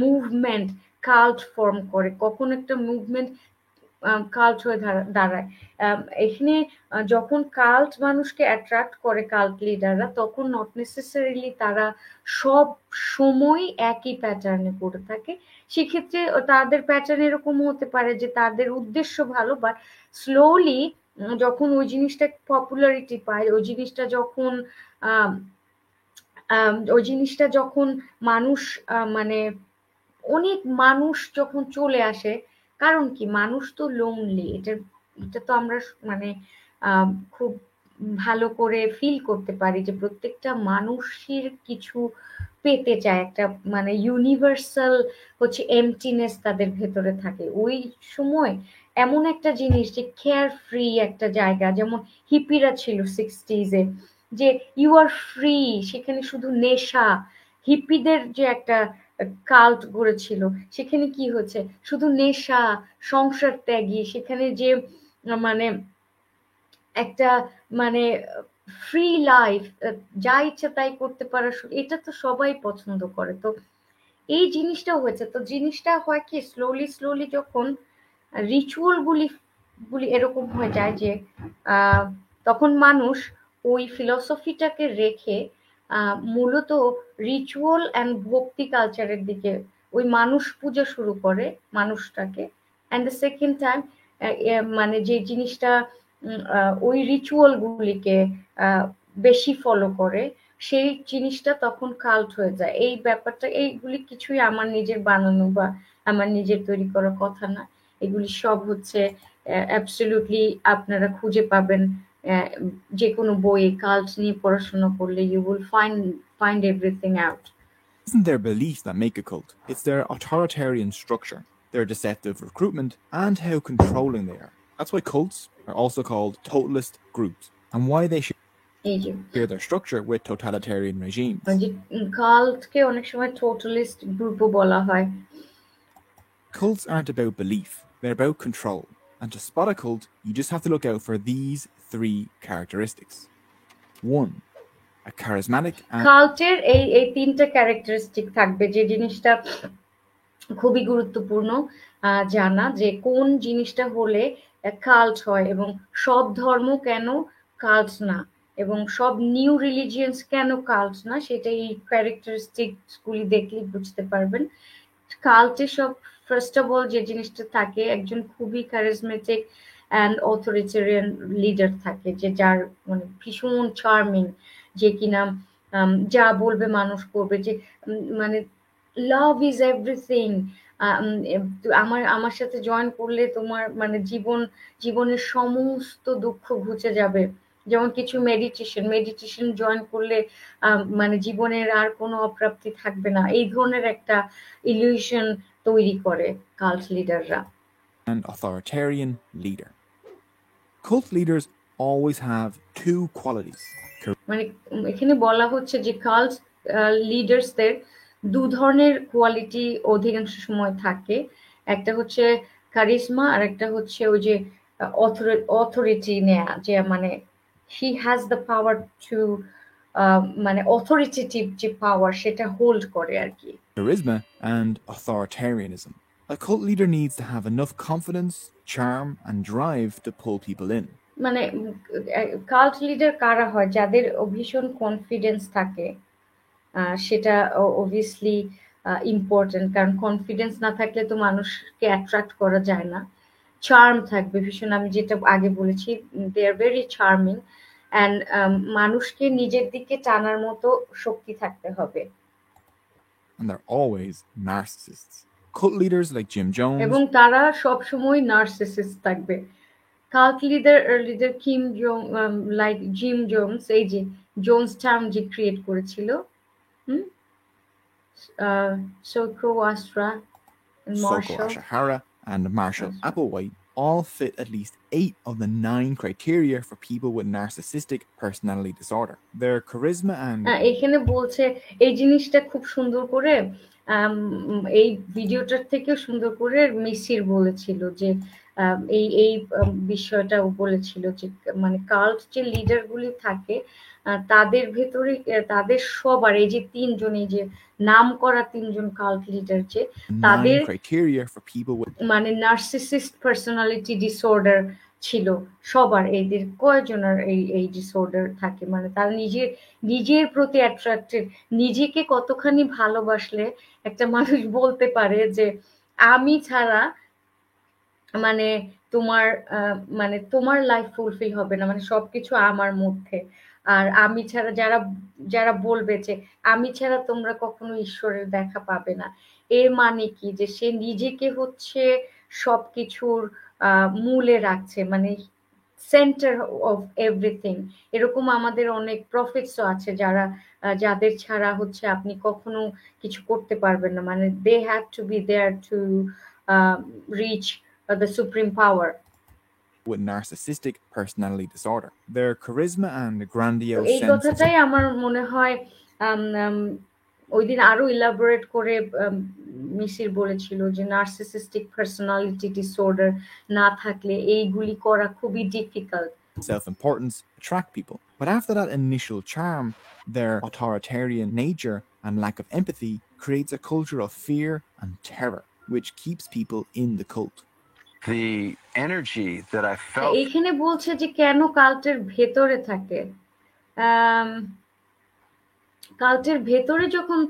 মুভমেন্ট কাল্ট ফর্ম করে, কখন একটা মুভমেন্ট কাল্ট হয়ে দাঁড়ায়। এখানে যখন কাল্ট মানুষকে অ্যাট্রাক্ট করে কাল্ট লিডাররা, তখন নট নেসেসারিলি তারা সব সময় একই প্যাটার্নে করে থাকে। সেক্ষেত্রে তাদের প্যাটার্ন এরকম হতে পারে যে তাদের উদ্দেশ্য ভালো, বাট স্লোলি যখন ওই জিনিসটা পপুলারিটি পায়, আহ ওই জিনিসটা যখন মানুষ মানে অনেক মানুষ যখন চলে আসে, কারণ কি মানুষ তো লোনলি, এটা এটা তো আমরা মানে খুব ভালো করে ফিল করতে পারি যে প্রত্যেকটা মানুষের কিছু পেতে চায়, একটা মানে ইউনিভার্সাল হচ্ছে এমটিনেস তাদের ভেতরে থাকে ওই সময়। এমন একটা জিনিস যে কেয়ার ফ্রি একটা জায়গা, যেমন হিপিরা ছিল সিক্সটিজে, যে ইউ আর ফ্রি, সেখানে শুধু নেশা। হিপিদের যে একটা কাল্ট গড়েছিল, সেখানে কি হচ্ছে, শুধু নেশা, সংসার ত্যাগী, সেখানে যে মানে একটা মানে ফ্রি লাইফ, যা ইচ্ছা তাই করতে পারা, এটা তো সবাই পছন্দ করে। তো এই জিনিসটা হয়েছে, তো জিনিসটা হয় কি স্লোলি স্লোলি যখন রিচুয়ালগুলি গুলি এরকম হয়ে যায় যে আহ, তখন মানুষ ওই ফিলসফিটাকে রেখে মূলত রিচুয়াল অ্যান্ড ভক্তি কালচারের দিকে ওই মানুষ পূজা শুরু করে মানুষটাকে। অ্যান্ড দ্য সেকেন্ড টাইম মানে যে জিনিসটা ওই রিচুয়াল গুলিকে আহ, বেশি ফলো করে সেই জিনিসটা তখন কাল্ট হয়ে যায়। এই ব্যাপারটা এইগুলি কিছুই আমার নিজের বানানো বা আমার নিজের তৈরি করা কথা না। এগুলি সব হচ্ছে অ্যাবসলিউটলি আপনারা খুঁজে পাবেন আহ, যে কোনো বইয়ে কাল্ট নিয়ে পড়াশোনা করলে you will find everything out. It isn't their beliefs that make a cult, it's their authoritarian structure, their deceptive recruitment, and how controlling they are. That's why cults are also called totalist groups, and why they এই যে share their structure with totalitarian regimes. যে কাল্টকে অনেক সময় টোটালিস্ট গ্রুপও বলা হয়। Cults aren't about belief, they're about control. And to spot a cult, you just have to look out for these 3 characteristics. 1. A charismatic and কাল্টের এই এই তিনটা ক্যারেক্টারিস্টিক থাকবে, যে জিনিসটা খুবই গুরুত্বপূর্ণ জানা, যে কোন জিনিসটা হলে কাল্ট হয় এবং সব ধর্ম কেন কাল্ট না এবং সব নিউ রিলিজিয়ন্স কেন কাল্ট না, সেটা এই ক্যারেক্টারিস্টিক্স গুলি দেখলেই বুঝতে পারবেন। কাল্টে সব ফার্স্ট অফ অল যে জিনিসটা থাকে, একজন খুবই ক্যারিজমেটিক অ্যান্ড অথরিটেরিয়ান লিডার থাকে, যে যার মানে ভীষণ চার্মিং, যে কিনা যা বলবে মানুষ করবে, যে মানে লাভ ইজ এভরিথিং, আমার আমার সাথে জয়েন করলে তোমার মানে জীবনের সমস্ত দুঃখ ঘুচে যাবে। যেমন কিছু মেডিটেশন জয়েন করলে মানে জীবনের আর কোনো অপ্রাপ্তি থাকবে না, এই ধরনের একটা ইলিউশন তৈরি করে cult লিডাররা। authoritarian leader. Cult leaders always have 2 qualities. মানে এখানে বলা হচ্ছে যে কাল্ট লিডার্সদের দু ধরনের কোয়ালিটি অধিকাংশ সময় থাকে, একটা হচ্ছে কারিজমা আর একটা হচ্ছে ওই যে অথরিটি নেয়া, যে মানে he has the power to মানে অথরিটেটিভ যে পাওয়ার সেটা হোল্ড করে আর কি। Charisma and authoritarianism. A cult leader needs to have enough confidence, charm, and drive to pull people in. মানে কাল্ট লিডার কারা হয়? যাদের ভীষণ কনফিডেন্স থাকে, সেটা অবভিয়াসলি ইম্পর্টেন্ট, কারণ কনফিডেন্স না থাকলে তো মানুষকে অ্যাট্রাক্ট করা যায় না। চার্ম থাকবে ভীষণ, আমি যেটা আগে বলেছি, দে আর ভেরি চার্মিং অ্যান্ড মানুষকে নিজের দিকে টানার মতো শক্তি থাকতে হবে। And they're always narcissists. Cult leaders like Jim Jones এবং তারা সবসময় নার্সিসিস্ট থাকবে। Cult leader Kim Jong like Jim Jones, এই যে জোনস টাউন যে ক্রিয়েট করেছিল, হুম, Soko Astra and Soko Marshall. Ashihara and Marshall Applewhite all fit at least 8 of the 9 criteria for people with narcissistic personality disorder. Their charisma and এখানে বলছে এই জিনিসটা খুব সুন্দর করে এই ভিডিওটার থেকেও সুন্দর করে মিসির বলেছিল, যে এই এই বিষয়টা ও বলেছিল যে মানে কাল্ট যে লিডার গুলি থাকে তাদের ভেতরে তাদের সবার এই যে 3 জন, এই যে নাম করা 3 জন কাল্ট লিডার, যে 9 তাদের criteria for people with মানে নার্সিসিস্ট পার্সোনালিটি ডিসঅর্ডার ছিল সবার। এদের কয়জনের এই ডিসঅর্ডার থাকে, মানে তারা নিজের প্রতি অ্যাট্রাক্টেড, নিজেকে কতখানি ভালোবাসলে একটা মানুষ বলতে পারে যে আমি ছাড়া মানে তোমার মানে তোমার লাইফ ফুলফিল হবে না, মানে সবকিছু আমার মধ্যে। আর আমি ছাড়া যারা বলবে যে আমি ছাড়া তোমরা কখনো ঈশ্বরের দেখা পাবে না, এর মানে কি? যে সে নিজেকে হচ্ছে সবকিছুর মূলে রাখছে, মানে সেন্টার অফ এভরিথিং। এরকম আমাদের অনেক প্রফিটসও আছে যাদের ছাড়া হচ্ছে আপনি কখনো কিছু করতে পারবেন না, মানে they have to be there to reach the supreme power. with narcissistic personality disorder. Their charisma and তো grandiose এই sense of কথাটাই আমার মনে হয় ওই দিন আরো ইলাবোরেট করে মিসির বলেছিল যে নার্সিসিস্টিক পার্সোনালিটি ডিসঅর্ডার না থাকলে এইগুলি করা খুবই difficult. self-importance attract people. But after that initial charm, their authoritarian nature and lack of empathy creates a culture of fear and terror, which keeps people in the cult. the energy that I felt. এইখানে বলছে যে কেন কাল্টের ভেতরে থাকে। কাল্টের ভেতরে যখন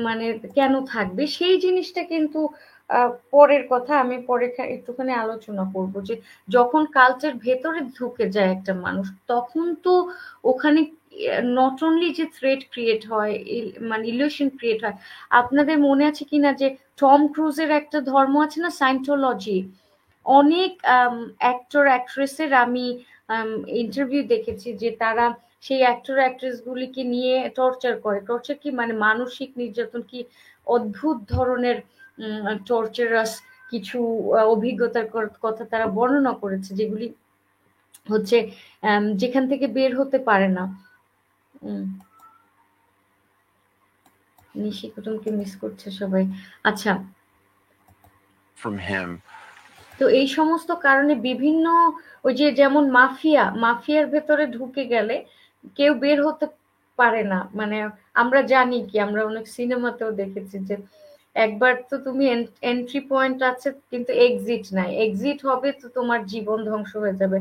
মানে কেন থাকবে সেই জিনিসটা কিন্তু পরের কথা, আমি পরে একটুখানি আলোচনা করব যে যখন কাল্টের ভেতরে ঢুকে যায় একটা মানুষ, তখন তো ওখানে নট অনলি যে থ্রেট ক্রিয়েট হয়, মানে ইলিউশন ক্রিয়েট হয়। আপনাদের মনে আছে কিনা যে টম ক্রুজের একটা ধর্ম আছে না, সায়েন্টোলজি। অনেক অ্যাক্টর অ্যাক্ট্রেসের আমি ইন্টারভিউ দেখেছি যে তারা সেই অ্যাক্টর অ্যাক্ট্রেস গুলিকে নিয়ে টর্চার করে। টর্চার কি মানে মানসিক নির্যাতন, কি অদ্ভুত ধরনের টর্চারাস কিছু অভিজ্ঞতার কথা তারা বর্ণনা করেছে, যেগুলি হচ্ছে যেখান থেকে বের হতে পারে না। নিশি কুটুমকে মিস করছে সবাই। আচ্ছা, from him. তো এই সমস্ত কারণে বিভিন্ন ওই যে যেমন মাফিয়ার ভেতরে ঢুকে গেলে কেউ বের হতে পারে না। মানে আমরা জানি কি, আমরা অনেক সিনেমাতেও দেখেছি যে একবার তো তুমি এন্ট্রি পয়েন্ট আছে কিন্তু এক্সিট নাই, এক্সিট হবে তো তোমার জীবন ধ্বংস হয়ে যাবে।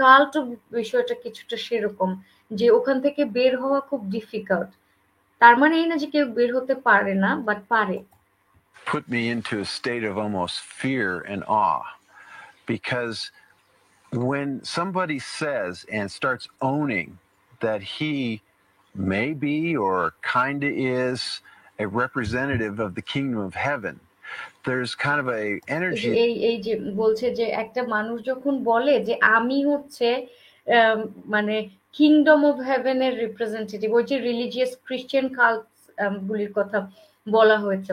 কাল্ট বিষয়টা কিছুটা সেরকম, যে ওখান থেকে বের হওয়া খুব ডিফিকাল্ট। তার মানে এই না যে কেউ বের হতে পারে না, বাট পারে। Put me into a state of almost fear and awe, because when somebody says and starts owning that he may be or kind of is a representative of the kingdom of heaven, there's kind of a energy. এই যে বলছে যে একটা মানুষ যখন বলে যে আমি হচ্ছে মানে কিংডম অফ হেভেনের রিপ্রেজেন্টেটিভ, ওই যে রিলিজিয়াস ক্রিশ্চিয়ান কাল্ট গুলির কথা বলা হয়েছে।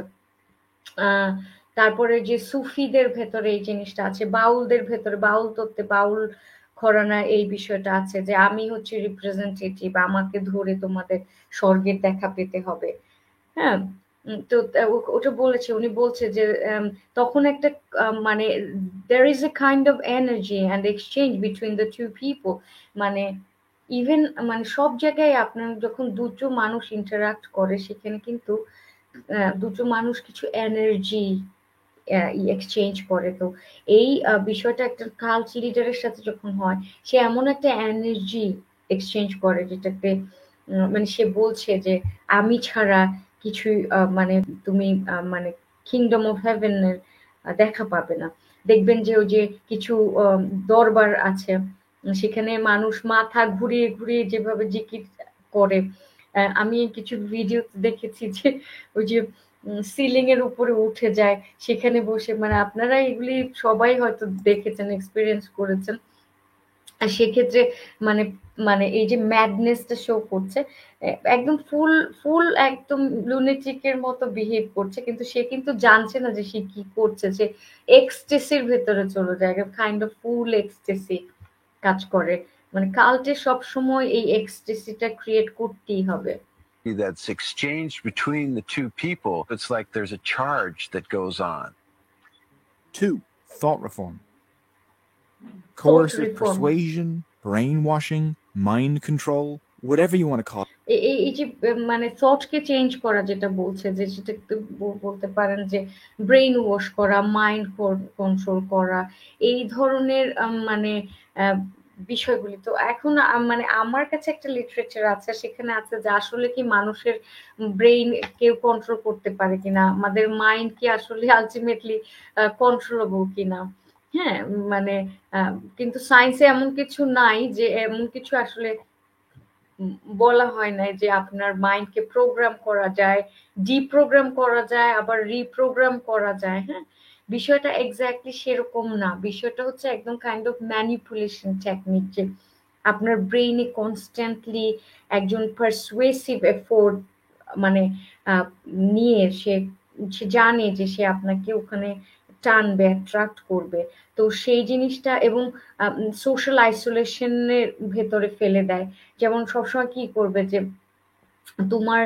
তারপরে যে সুফিদের ভেতরে এই জিনিসটা আছে, বাউলদের ভেতরে, বাউল তত্ত্বে, বাউল ঘরানা এই বিষয়টা আছে যে আমি হচ্ছে রিপ্রেজেন্টেটিভ, আমাকে ধরে তোমাদের স্বর্গের দেখা পেতে হবে। হ্যাঁ, তো ওটা বলেছে, উনি বলছে যে তখন একটা মানে there is a kind of energy and exchange between the two people, মানে ইভেন মানে সব জায়গায় আপনার যখন দুটো মানুষ ইন্টারাক্ট করে সেখানে কিন্তু দুটো মানুষ কিছু এনার্জি এক্সচেঞ্জ করে। তো এই বিষয়টা একটা কাল্ট লিডারের সাথে যখন হয়, সে এমন একটা এনার্জি এক্সচেঞ্জ করে যেটাতে মানে সে বলছে যে আমি ছাড়া কিছুই মানে তুমি মানে কিংডম অফ হেভেনের দেখা পাবে না। দেখবেন যে ওই যে কিছু দরবার আছে, সেখানে মানুষ মাথা ঘুরিয়ে ঘুরিয়ে যেভাবে জিকির করে, আমি কিছু ভিডিও দেখেছি যে ওই যে সিলিং এর উপরে উঠে যায়, সেখানে বসে, মানে আপনারা এগুলি সবাই হয়তো দেখেছেন, এক্সপিরিয়েন্স করেছেন। আর সেক্ষেত্রে মানে মানে এই যে ম্যাডনেসটা শো করছে, একদম ফুল ফুল একদম লুনেটিকের মতো বিহেভ করছে, কিন্তু সে কিন্তু জানছে না যে সে কি করছে। সে এক্সটেসির ভেতরে চলে যায়, কাইন্ড অফ ফুল এক্সটেসি কাজ করে। মানে কাল্টে সবসময় এই এক্সটেসিটা ক্রিয়েট করতেই হবে। That's exchanged between the two people. It's like there's a charge that goes on. 2. Thought reform. Coercive reform. persuasion, brainwashing, mind control, whatever you want to call it. এই যে মানে থটকে চেঞ্জ করা যেটা বলছে, যে সেটা বলতে পারেন যে ব্রেইন ওয়াশ করা, মাইন্ড কন্ট্রোল করা, এই ধরনের মানে বিষয়গুলি। তো এখন মানে আমার কাছে একটা লিটারেচার আছে, সেখানে আছে যে আসলে কি মানুষের ব্রেইন কেউ কন্ট্রোল করতে পারে কিনা, আমাদের মাইন্ড কি আসলে আলটিমেটলি কন্ট্রোলেবল কিনা। হ্যাঁ, মানে কিন্তু সায়েন্সে এমন কিছু নাই, যে এমন কিছু আসলে বলা হয় নাই যে আপনার মাইন্ডকে প্রোগ্রাম করা যায়, ডিপ্রোগ্রাম করা যায়, আবার রিপ্রোগ্রাম করা যায়। হ্যাঁ, বিষয়টা এক্স্যাক্টলি সেরকম না। বিষয়টা হচ্ছে একদম কাইন্ড অফ ম্যানিপুলেশন টেকনিক, যে আপনার ব্রেইনে কনস্ট্যান্টলি একজন পারসুয়েসিভ এফোর্ট মানে নিয়ে সে জানে যে সে আপনাকে ওখানে টানবে, অ্যাট্রাক্ট করবে। তো সেই জিনিসটা, এবং সোশ্যাল আইসোলেশনের ভেতরে ফেলে দেয়। যেমন সবসময় কি করবে যে তোমার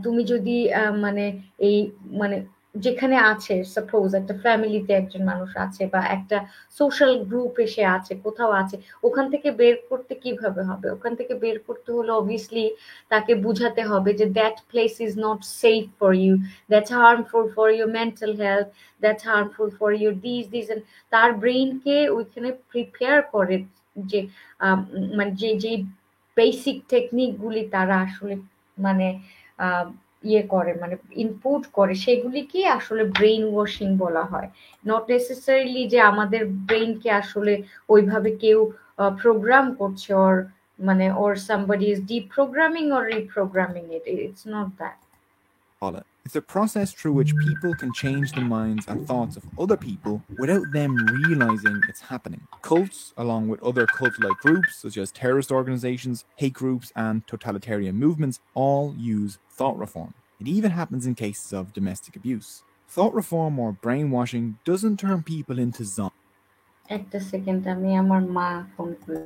তুমি যদি মানে এই মানে যেখানে আছে, সাপোজ একটা ফ্যামিলিতে একজন মানুষ আছে বা একটা সোশ্যাল গ্রুপ এসে আছে, কোথাও আছে, ওখান থেকে বের করতে কিভাবে হবে? ওখান থেকে বের করতে হলে অবভিয়াসলি তাকে বুঝাতে হবে যে that place is not safe for you, that's harmful for your mental health, that's harmful for your this and তার ব্রেইনকে ওইখানে প্রিপেয়ার করে যে মানে যে বেসিক টেকনিক গুলি তারা আসলে মানে আহ, ইয়ে করে, মানে ইনপুট করে, সেগুলিকে আসলে ব্রেইন ওয়াশিং বলা হয়। নট নেসেসারিলি যে আমাদের ব্রেইনকে আসলে ওইভাবে কেউ প্রোগ্রাম করছে, ওর মানে or somebody is deprogramming or reprogramming it. It's not that. Paula. It's a process through which people can change the minds and thoughts of other people without them realizing it's happening. Cults, along with other cult like groups such as terrorist organizations, hate groups, and totalitarian movements, all use thought reform. It even happens in cases of domestic abuse. Thought reform or brainwashing doesn't turn people into zombies. একটা second, আমি আমার মা phone করে।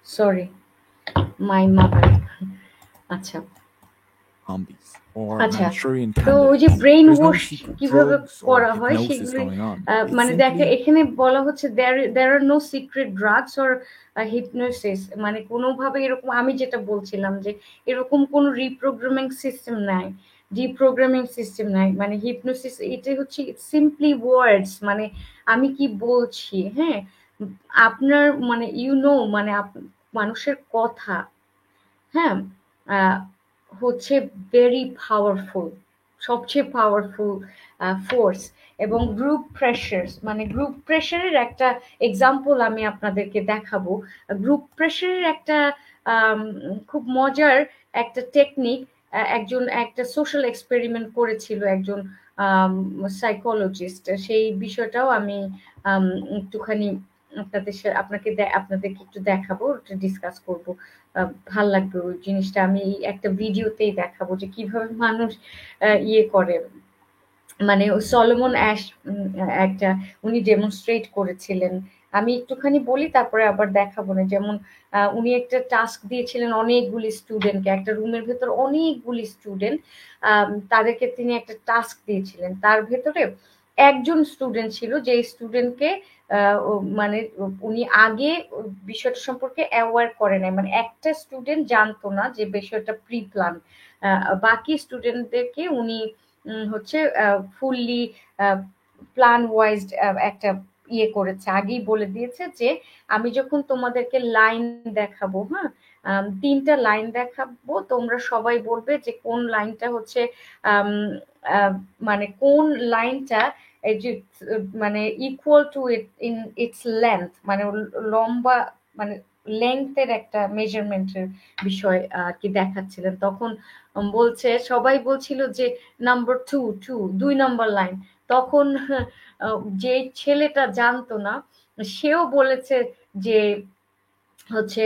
Sorry, my mother. আচ্ছা Zombies or আচ্ছা, Manchurian তো ওই candidates. যে brain There's no wash secret কিভাবে drugs or করা হয় hypnosis সেগুলি going on. It's মানে দেখে simply এখানে বলা হচ্ছে there are no secret drugs or hypnosis, মানে কোনোভাবে এরকম, আমি যেটা বলছিলাম যে এরকম কোনো রিপ্রোগ্রামিং সিস্টেম নাই, ডিপ্রোগ্রামিং সিস্টেম নাই, মানে হিপনোসিস এটা হচ্ছে সিম্পলি ওয়ার্ডস, মানে আমি কি বলছি, হ্যাঁ, আপনার মানে মানে মানুষের কথা, হ্যাঁ, আহ, হচ্ছে ভেরি পাওয়ারফুল, সবচেয়ে পাওয়ারফুল ফোর্স। এবং গ্রুপ প্রেশার, মানে গ্রুপ প্রেশারের একটা এক্সাম্পল আমি আপনাদেরকে দেখাবো। গ্রুপ প্রেশারের একটা আম, খুব মজার একটা টেকনিক একজন একটা সোশ্যাল এক্সপেরিমেন্ট করেছিল একজন সাইকোলজিস্ট, সেই বিষয়টাও আমি একটুখানি আপনাদেরকে একটু দেখাবো, ডিসকাস করবো, ভাল লাগবে ওই জিনিসটা। আমি একটা ভিডিওতেই দেখাবো যে কিভাবে মানুষ ইয়ে করে, মানে সলোমন অ্যাশ একটা উনি ডেমনস্ট্রেট করেছিলেন। আমি একটুখানি বলি তারপরে আবার দেখাবো না। যেমন উনি একটা টাস্ক দিয়েছিলেন অনেকগুলি স্টুডেন্টকে, একটা রুমের ভেতর অনেকগুলি স্টুডেন্ট, তাদেরকে তিনি একটা টাস্ক দিয়েছিলেন। তার ভেতরে একজন স্টুডেন্ট ছিল যে স্টুডেন্টকে মানে উনি আগে বিষয়টা সম্পর্কে অ্যাওয়ার করে নাই, মানে একটা স্টুডেন্ট জানতো না যে বিষয়টা প্রি প্ল্যান। বাকি স্টুডেন্টদেরকে উনি হচ্ছে ফুললি প্ল্যান ওয়াইজ একটা ইয়ে করেছে, আগেই বলে দিয়েছে যে আমি যখন তোমাদেরকে লাইন দেখাবো, হ্যাঁ, তিনটা লাইন দেখাবো, তোমরা সবাই বলবে যে কোন লাইনটা হচ্ছে আম, আহ, মানে কোন লাইনটা এই যে মানে equal to it in it's length, মানে লম্বা, মানে লেংথের একটা মেজারমেন্টের বিষয় আর কি দেখাচ্ছিলেন। তখন বলছে, সবাই বলছিল যে নাম্বার টু, 2 নম্বর লাইন। তখন যে ছেলেটা জানতো না সেও বলেছে যে হচ্ছে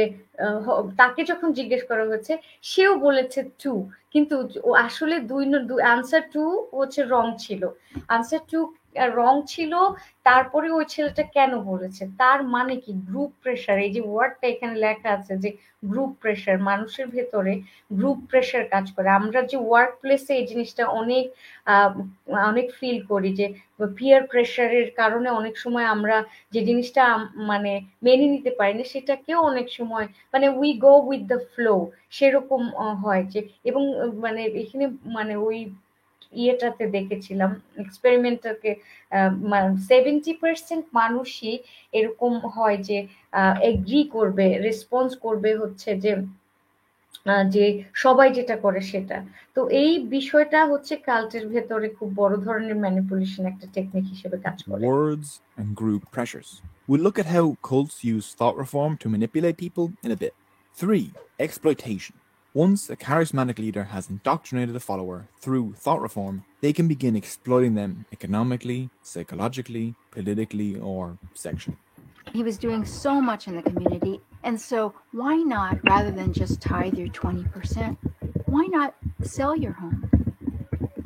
তাকে যখন জিজ্ঞেস করা হয়েছে সেও বলেছে টু, কিন্তু ও আসলে আনসার টু হচ্ছে রং ছিল, আনসার টু রং ছিল। তারপরে ওই ছেলেটা কেন বলেছে, তার মানে কি গ্রুপ প্রেশার, এই যে ওয়ার্ডটা এখানে লেখা আছে যে গ্রুপ প্রেশার, মানুষের ভেতরে গ্রুপ প্রেশার কাজ করে। আমরা যে ওয়ার্ক প্লেসে এই জিনিসটা অনেক অনেক ফিল করি যে পিয়ার প্রেশারের কারণে অনেক সময় আমরা যে জিনিসটা মানে মেনে নিতে পারি না সেটাকেও অনেক সময় মানে we go with the flow, সেরকম হয় যে। এবং মানে এখানে মানে ওই ইয়েটাতে দেখেছিলাম এক্সপেরিমেন্টটাকে, 70% মানুষই এরকম হয় যে এগ্রি করবে, রেসপন্স করবে হচ্ছে যে সবাই যেটা করে সেটা। তো এই বিষয়টা হচ্ছে কাল্টের ভেতরে খুব বড় ধরনের ম্যানিপুলেশন একটা টেকনিক হিসেবে কাজ করে। words and group pressures. We'll look at how cults use thought reform to manipulate people in a bit. 3. Exploitation. Once a charismatic leader has indoctrinated a follower through thought reform, they can begin exploiting them economically, psychologically, politically, or sexually. He was doing so much in the community, and so why not, rather than just tithe your 20%, why not sell your home?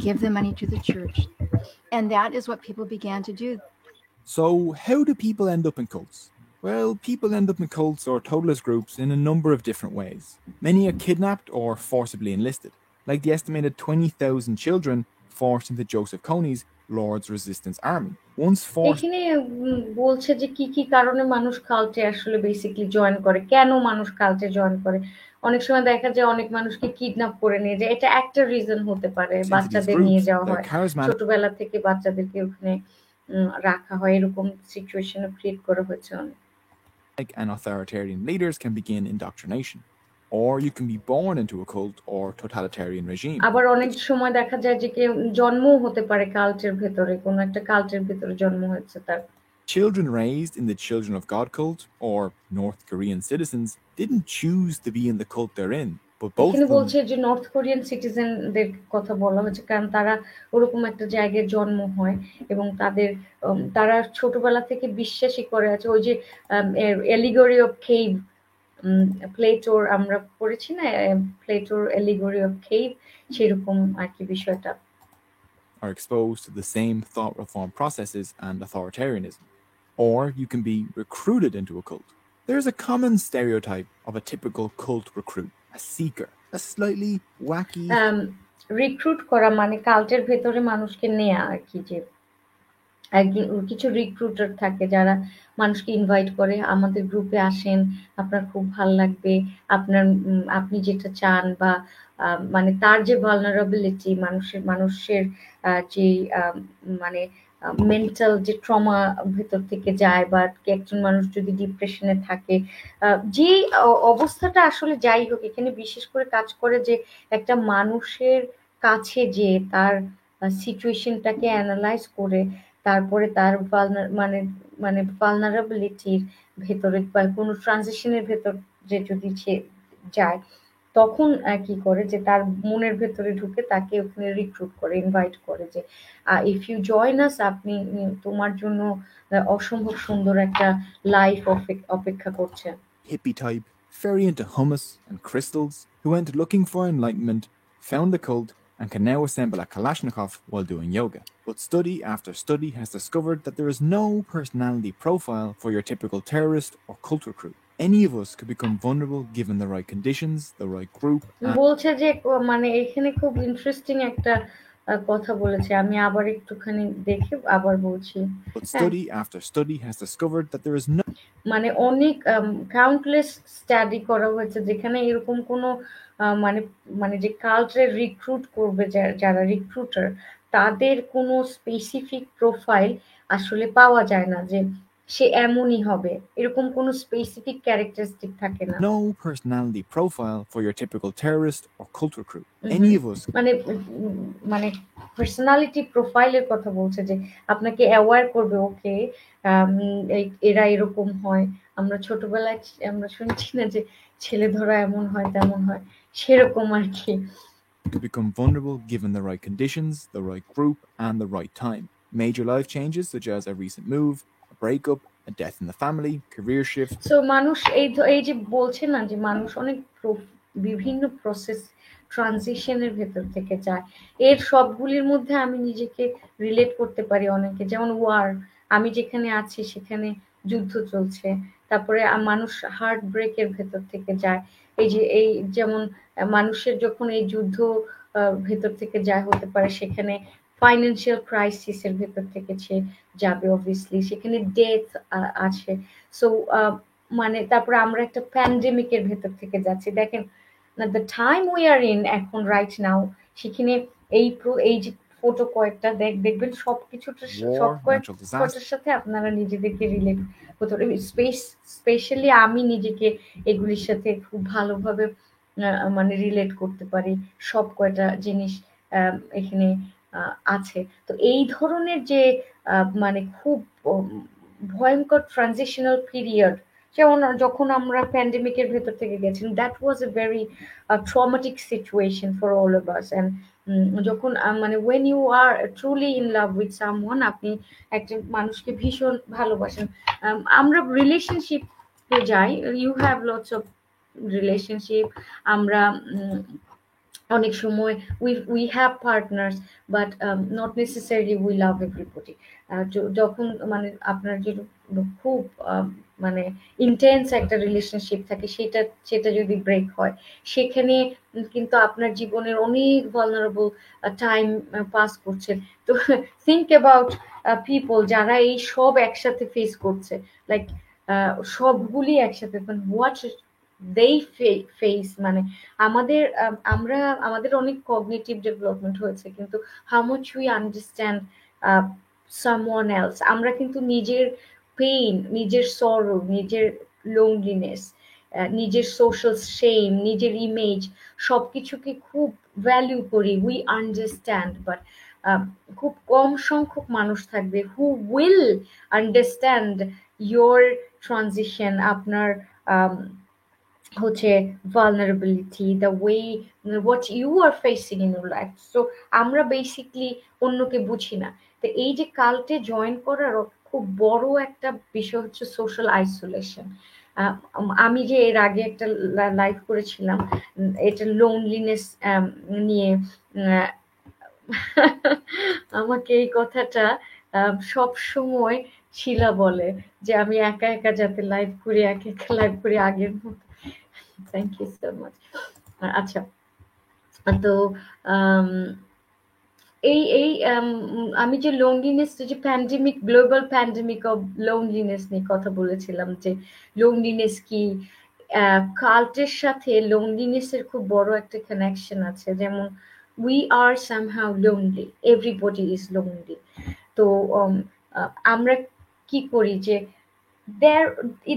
Give the money to the church. And that is what people began to do. So, how do people end up in cults? Well, people end up in cults or totalist groups in a number of different ways. Many are kidnapped or forcibly enlisted, like the estimated 20,000 children forced into Joseph Kony's Lord's Resistance Army. Once forced, এখানে বলছে যে কি কি কারণে মানুষ কাল্টে আসলে basically join করে, কেন মানুষ কাল্টে জয়েন করে। অনেক সময় দেখা যায় অনেক মানুষকে কিডন্যাপ করে নিয়ে যায়, এটা একটা রিজন হতে পারে। into these বাচ্চাদের নিয়ে groups, যাওয়া they're হয়, charismatic ছোটবেলা থেকে বাচ্চাদেরকে ওখানে রাখা হয়, এরকম সিচুয়েশনও ক্রিয়েট করা হয়েছে অনেক। and authoritarian leaders can begin indoctrination. Or you can be born into a cult or totalitarian regime. আবার অনেক সময় দেখা যায় যে কেউ জন্মও হতে পারে কাল্টের ভেতরে, কোনো একটা কাল্টের ভেতরে জন্ম হয়েছে তার। Children raised in the Children of God cult or North Korean citizens didn't choose to be in the cult they're in, but both এখানে of them বলছে যে নর্থ কোরিয়ান সিটিজেনদের কথা বলা হয়েছে, কারণ তারা ওরকম একটা জায়গায় জন্ম হয় এবং তারা ছোটবেলা থেকে বিশ্বাসই করে আছে ওই যে এলিগরি অফ কেভ, প্লেটোর আমরা পড়েছি না, প্লেটোর এলিগরি অফ কেভ, সেরকম আর কি বিষয়টা। are exposed to the same thought reform processes and authoritarianism. Or you can be recruited into a cult. There's a common stereotype of a typical cult recruit, a seeker, a slightly wacky recruit করা মানে কাল্টের ভেতরে মানুষকে নেয়া আর কি, যে কিছু recruiter থাকে যারা মানুষকে ইনভাইট করে, আমাদের গ্রুপে আসেন, আপনার খুব ভাল লাগবে, আপনি যেটা চান, বা মানে তার যে ভালনারেবিলিটি, মানুষের যে মানে মেন্টাল যে ট্রমা ভেতর থেকে যায়, বা একজন মানুষ যদি ডিপ্রেশনে থাকে, যে অবস্থাটা আসলে যাই হোক, এখানে বিশেষ করে কাজ করে যে একটা মানুষের কাছে যে তার সিচুয়েশনটাকে অ্যানালাইজ করে তারপরে তার মানে ভালনারেবিলিটির ভেতরে বা কোনো ট্রানজিশনের ভেতর যে যদি সে যায়, তখন কি করে যে তার মনের ভেতরে ঢুকে তাকে ওখানে রিক্রুট করে, ইনভাইট করে যে ইফ ইউ জয়েন আস, আপনি তোমার জন্য অসম্ভব সুন্দর একটা লাইফ অপেক্ষা করছে। hippie type, very into hummus and crystals, who went looking for enlightenment, found the cult, and can now assemble a Kalashnikov while doing yoga. But study after study has discovered that there is no personality profile for your typical terrorist or cult recruit. Any of us could become vulnerable given the right conditions, the right group, বলছে যে মানে এখানে খুব interesting একটা কথা বলেছে, আমি আবার একটুখানি দেখে আবার বলছি। but study after study has discovered that there is no মানে অনেক কাউন্টলেস স্টাডি করা হয়েছে যেখানে এরকম কোনো মানে মানে যে কাল্চার রিক্রুট করবে, যারা রিক্রুটার, তাদের কোনো স্পেসিফিক প্রোফাইল আসলে পাওয়া যায় না যে সে এমনই হবে, এরকম কোনো স্পেসিফিক ক্যারেক্টারিস্টিক থাকে না। no personality profile for your typical terrorist or cult recruit. Any of us মানে পার্সোনালিটি প্রোফাইলের কথা বলছে যে আপনাকে অ্যাওয়ার করবে, ওকে এরা এরকম হয়। আমরা ছোটবেলায় আমরা শুনছি না যে ছেলে ধরা এমন হয় তেমন হয়, সেরকম আর কি। could become vulnerable given the right conditions, the right group, and the right time. Major life changes such as a recent move, a breakup, a death in the family, career shift, so মানুষ এই যে বলছে না যে মানুষ অনেক বিভিন্ন process ট্রানজিশনের ভেতর থেকে যায়, এর সবগুলির মধ্যে আমি নিজেকে রিলেট করতে পারি অনেকে। যেমন ওয়ার, আমি যেখানে আছি সেখানে যুদ্ধ চলছে, তারপরে মানুষ হার্ট ব্রেকের ভেতর থেকে যায়। এই যেমন মানুষের যখন এই যুদ্ধ ভেতর থেকে যায়, হতে পারে সেখানে ফাইন্যান্সিয়াল ক্রাইসিসের ভেতর থেকে সে যাবে, অবভিয়াসলি সেখানে ডেথ আছে। সো মানে তারপরে আমরা একটা প্যান্ডেমিকের ভেতর থেকে যাচ্ছি, দেখেন না the time we are in এখন রাইট নাও, সেখানে এই যে ফটো কয়েকটা দেখবেন সবকিছুটা সব war, natural disaster, কয়েকটার সাথে আপনারা নিজেদেরকে রিলেট করতে পারবেন। স্পেশালি আমি নিজেকে এগুলির সাথে খুব ভালোভাবে মানে রিলেট করতে পারি, সব কয়টা জিনিস এখানে আছে। তো এই ধরনের যে মানে খুব ভয়ঙ্কর ট্রানজিশনাল পিরিয়ড, যেমন যখন আমরা প্যান্ডেমিকের ভেতর থেকে গেছি, that was a very traumatic situation for all of us. And যখন মানে when you are truly in love with someone, আপনি একটা মানুষকে ভীষণ ভালোবাসেন, আমরা রিলেশনশিপে যাই, you have lots of relationship, আমরা অনেক সময় we have partners but not necessarily we love everybody যখন মানে আপনার যে খুব মানে ইন্টেন্স একটা রিলেশনশিপ থাকে সেটা যদি ব্রেক হয় সেখানে কিন্তু আপনার জীবনের অনেক ভালনারেবল টাইম পাস করছেন তো থিঙ্ক অ্যাবাউট পিপল যারা এই সব একসাথে ফেস করছে লাইক সবগুলি একসাথে হোয়াট they face মানে আমাদের আমরা আমাদের অনেক কগনিটিভ ডেভেলপমেন্ট হয়েছে কিন্তু how much we understand someone else আমরা কিন্তু নিজের পেইন নিজের সরো নিজের লোনলিনেস নিজের সোশ্যাল শেম নিজের ইমেজ সবকিছুকে খুব ভ্যালু করি উই আন্ডারস্ট্যান্ড বাট খুব কম সংখ্যক মানুষ থাকবে who will understand your transition আপনার হচ্ছে vulnerability the way what you are facing in your life so আমরা বেসিকলি অন্যকে বুঝি না তো এই যে কাল্টে জয়েন করার খুব বড় একটা বিষয় হচ্ছে সোশ্যাল আইসোলেশন আমি যে এর আগে একটা লাইভ করেছিলাম এটা লোনলিনেস নিয়ে আমাকে এই কথাটা সব সময় শিলা বলে যে আমি একা একা যাতে লাইভ করি একা একা লাইভ করি আগের মতো থ্যাংক ইউ সো মাচ আচ্ছা তো এই আমি যে লোনলিনেস যে pandemic global pandemic of loneliness নিয়ে কথা বলেছিলাম যে লোনলিনেস কি কাল্টের সাথে লোনলিনেসের খুব বড় একটা কানেকশন আছে যেমন we are somehow lonely everybody is lonely তো আমরা কি করি যে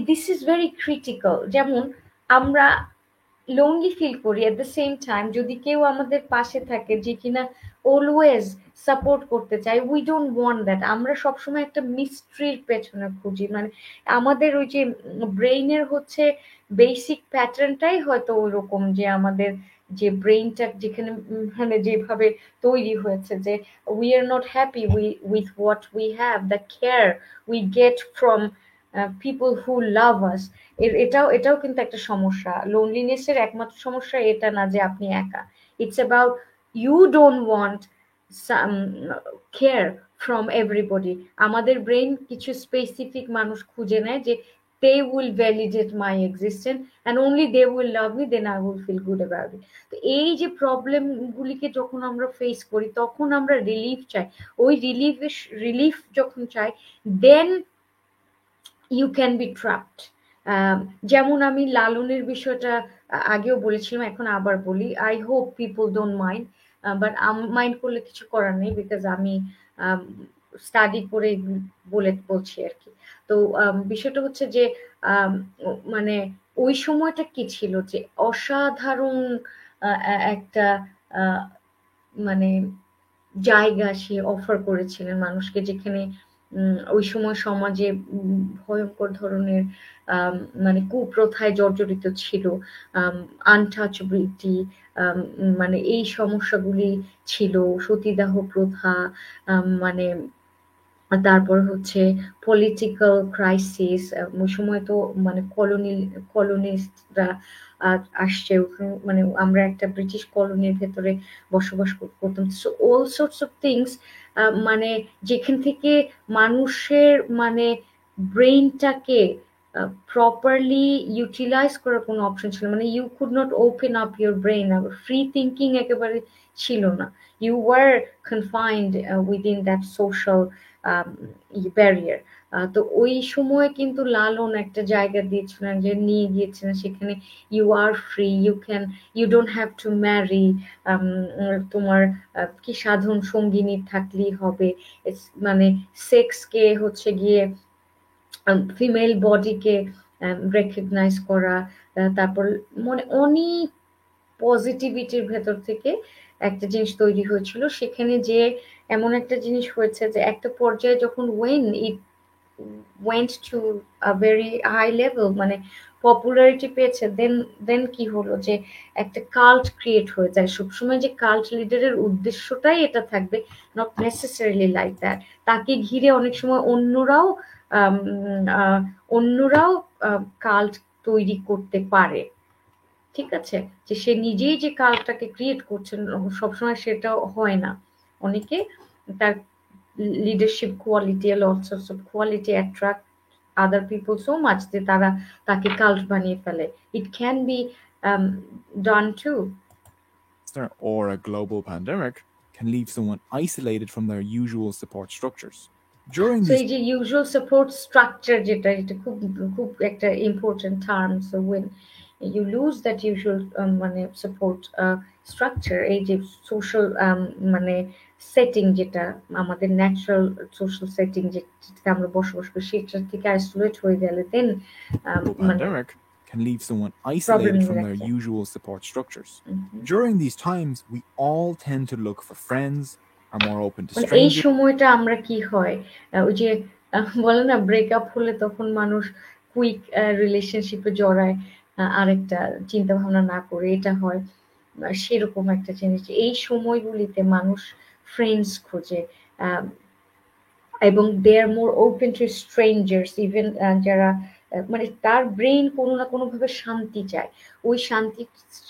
দিস ইজ ভেরি ক্রিটিক্যাল যেমন আমরা লোনলি ফিল করি এট দ্য সেম টাইম যদি কেউ আমাদের পাশে থাকে যে কিনা অলওয়েজ সাপোর্ট করতে চাই উই ডোন্ট ওয়ান্ট দ্যাট আমরা সবসময় একটা মিস্ট্রির পেছনে খুঁজি মানে আমাদের ওই যে ব্রেইনের হচ্ছে বেসিক প্যাটার্নটাই হয়তো ওইরকম যে আমাদের যে ব্রেইনটা যেখানে মানে যেভাবে তৈরি হয়েছে যে we are not happy with what we have the care we get from people who love us এটাও কিন্তু একটা সমস্যা লোনলিনেসের একমাত্র সমস্যা এটা না যে আপনি একা it's about you don't want care from everybody আমাদের ব্রেন কিছু স্পেসিফিক মানুষ খুঁজে নেয় যে they will validate my existence and only they will love me then I will feel good about it তো এই যে প্রবলেম গুলিকে যখন আমরা ফেস করি তখন আমরা রিলিফ চাই ওই রিলিফ যখন চাই then you can be trapped যেমন আমি লালনের বিষয়টা আগেও বলেছিলাম এখন আবার বলি I hope people don't mind but mind করলে কিছু করার নেই বিকজ আমি স্টাডি করে বলছি আর কি তো বিষয়টা হচ্ছে যে মানে ওই সময়টা কি ছিল যে অসাধারণ একটা মানে জায়গা সে অফার করেছিলেন মানুষকে যেখানে ওই সময় সমাজে ভয়ঙ্কর ধরনের মানে কুপ্রথায় জর্জরিত ছিল আনটাচেবিলিটি মানে এই সমস্যাগুলি ছিল সতীদাহ প্রথা মানে তারপর হচ্ছে পলিটিক্যাল ক্রাইসিস ওই সময় তো মানে কলোনিস্টরা আসছে মানে আমরা একটা ব্রিটিশ কলোনির ভেতরে বসবাস করতাম so all swords of things মানে যেখান থেকে মানুষের মানে ব্রেইনটাকে প্রপারলি ইউটিলাইজ করার কোনো অপশন ছিল মানে you could not open up your brain free thinking একেবারে ছিল না you were confined within that social barrier তো ওই সময় কিন্তু লালন একটা জায়গা দিয়েছিলেন যে নিয়ে গিয়েছিলেন সেখানে you are free you don't have to marry তোমার কি সাধন সঙ্গিনী থাকলেই হবে মানে সেক্সকে হচ্ছে গিয়ে ফিমেল বডিকে রেকগনাইজ করা তারপর মানে অনেক পজিটিভিটির ভেতর থেকে একটা জিনিস তৈরি হয়েছিল সেখানে যে এমন একটা জিনিস হয়েছে যে একটা পর্যায়ে যখন when it went to a very high level মানে পপুলারিটি পেয়েছে দেন কি হলো যে একটা কাল্ট ক্রিয়েট হয়ে যায় সবসময় যে কাল্ট লিডারের উদ্দেশ্যটাই এটা থাকবে নট নেসেসারিলি লাইক দ্যাট তাকে ঘিরে অনেক সময় অন্যরাও কাল্ট তৈরি করতে পারে ঠিক ঠিক আছে, যে সে নিজেই যে কাল্টটাকে ক্রিয়েট করছেন সবসময় সেটা হয় না। অনেকে তার leadership quality are lots of quality attract other people so much যে তারা তাকে কাল্ট বানিয়ে ফেলে। It can be done to. or a global pandemic can leave someone isolated from their usual support structures. During So these এই যে usual support structure যেটা, এটা খুব খুব একটা important term. So when you lose that usual মানে support structure, এই যে সোশ্যাল মানে সেটিং যেটা আমাদের ন্যাচারাল সোশ্যাল সেটিং যেটাতে আমরা বসবাস করি সেটা থেকে আইসোলেট হয়ে গেলে দেন মানে pandemic can leave someone problem isolated from their রাখে। usual support structures. During these times, we all tend to look for friends, are more open to মানে এই strangers, সময়টা আমরা কি হয় ওই যে বলে না ব্রেকআপ হলে তখন মানুষ কুইক রিলেশনশিপে জড়ায় আরেকটা চিন্তা ভাবনা না করে, এটা হয় সেরকম একটা জিনিস। এই সময়গুলিতে মানুষ ফ্রেন্ডস খোঁজে এবং they are more open to strangers even যারা মানে তার ব্রেইন কোনো না কোনোভাবে শান্তি চায়, ওই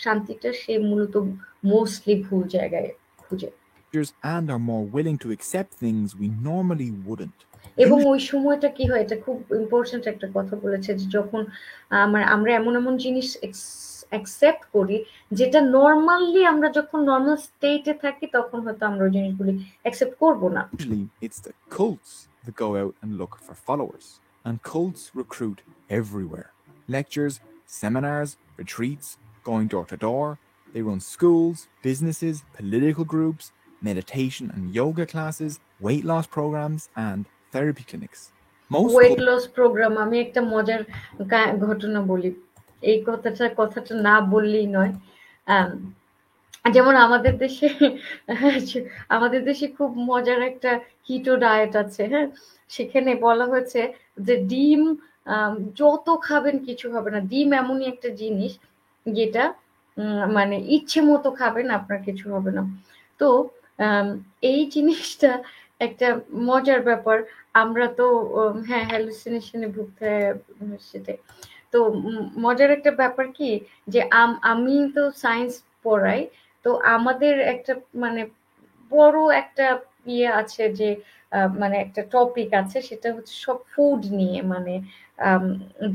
শান্তিটা সে মূলত মোস্টলি ভুল জায়গায় খুঁজে। and are more willing to accept things we normally wouldn't. এবং ওই সময়টা কি হয়, এটা খুব ইম্পর্টেন্ট একটা কথা বলেছে, যে যখন আমরা এমন এমন জিনিস অ্যাকসেপ্ট করি যেটা নর্মালি আমরা যখন নর্মাল স্টেটে থাকি তখন হয়তো আমরা ওই জিনিসগুলি অ্যাকসেপ্ট করব না। Usually, it's the cults that go out and look for followers, and cults recruit everywhere. Lectures, seminars, retreats, going door to door. They run schools, businesses, political groups, meditation and yoga classes, weight loss programs, and therapy clinics. Most weight loss program, আমি একটা মজার ঘটনা বলি, এই কথাটা না বললেই নয়। যেমন আমাদের দেশে খুব মজার একটা কিটো ডায়েট আছে, হ্যাঁ, সেখানে বলা হয়েছে যে ডিম যত খাবেন কিছু হবে না, ডিম এমনই একটা জিনিস যেটা মানে ইচ্ছে মতো খাবেন আপনার কিছু হবে না। তো এই জিনিসটা একটা মজার ব্যাপার। আমরা তো হ্যাঁ হ্যালুসিনেশনে ভুগতে হয় সেটাই। তো মজার একটা ব্যাপার কি যে আমি তো সায়েন্স পড়াই, তো আমাদের একটা মানে বড় একটা ইয়ে আছে যে মানে একটা টপিক আছে, সেটা হচ্ছে সব ফুড নিয়ে, মানে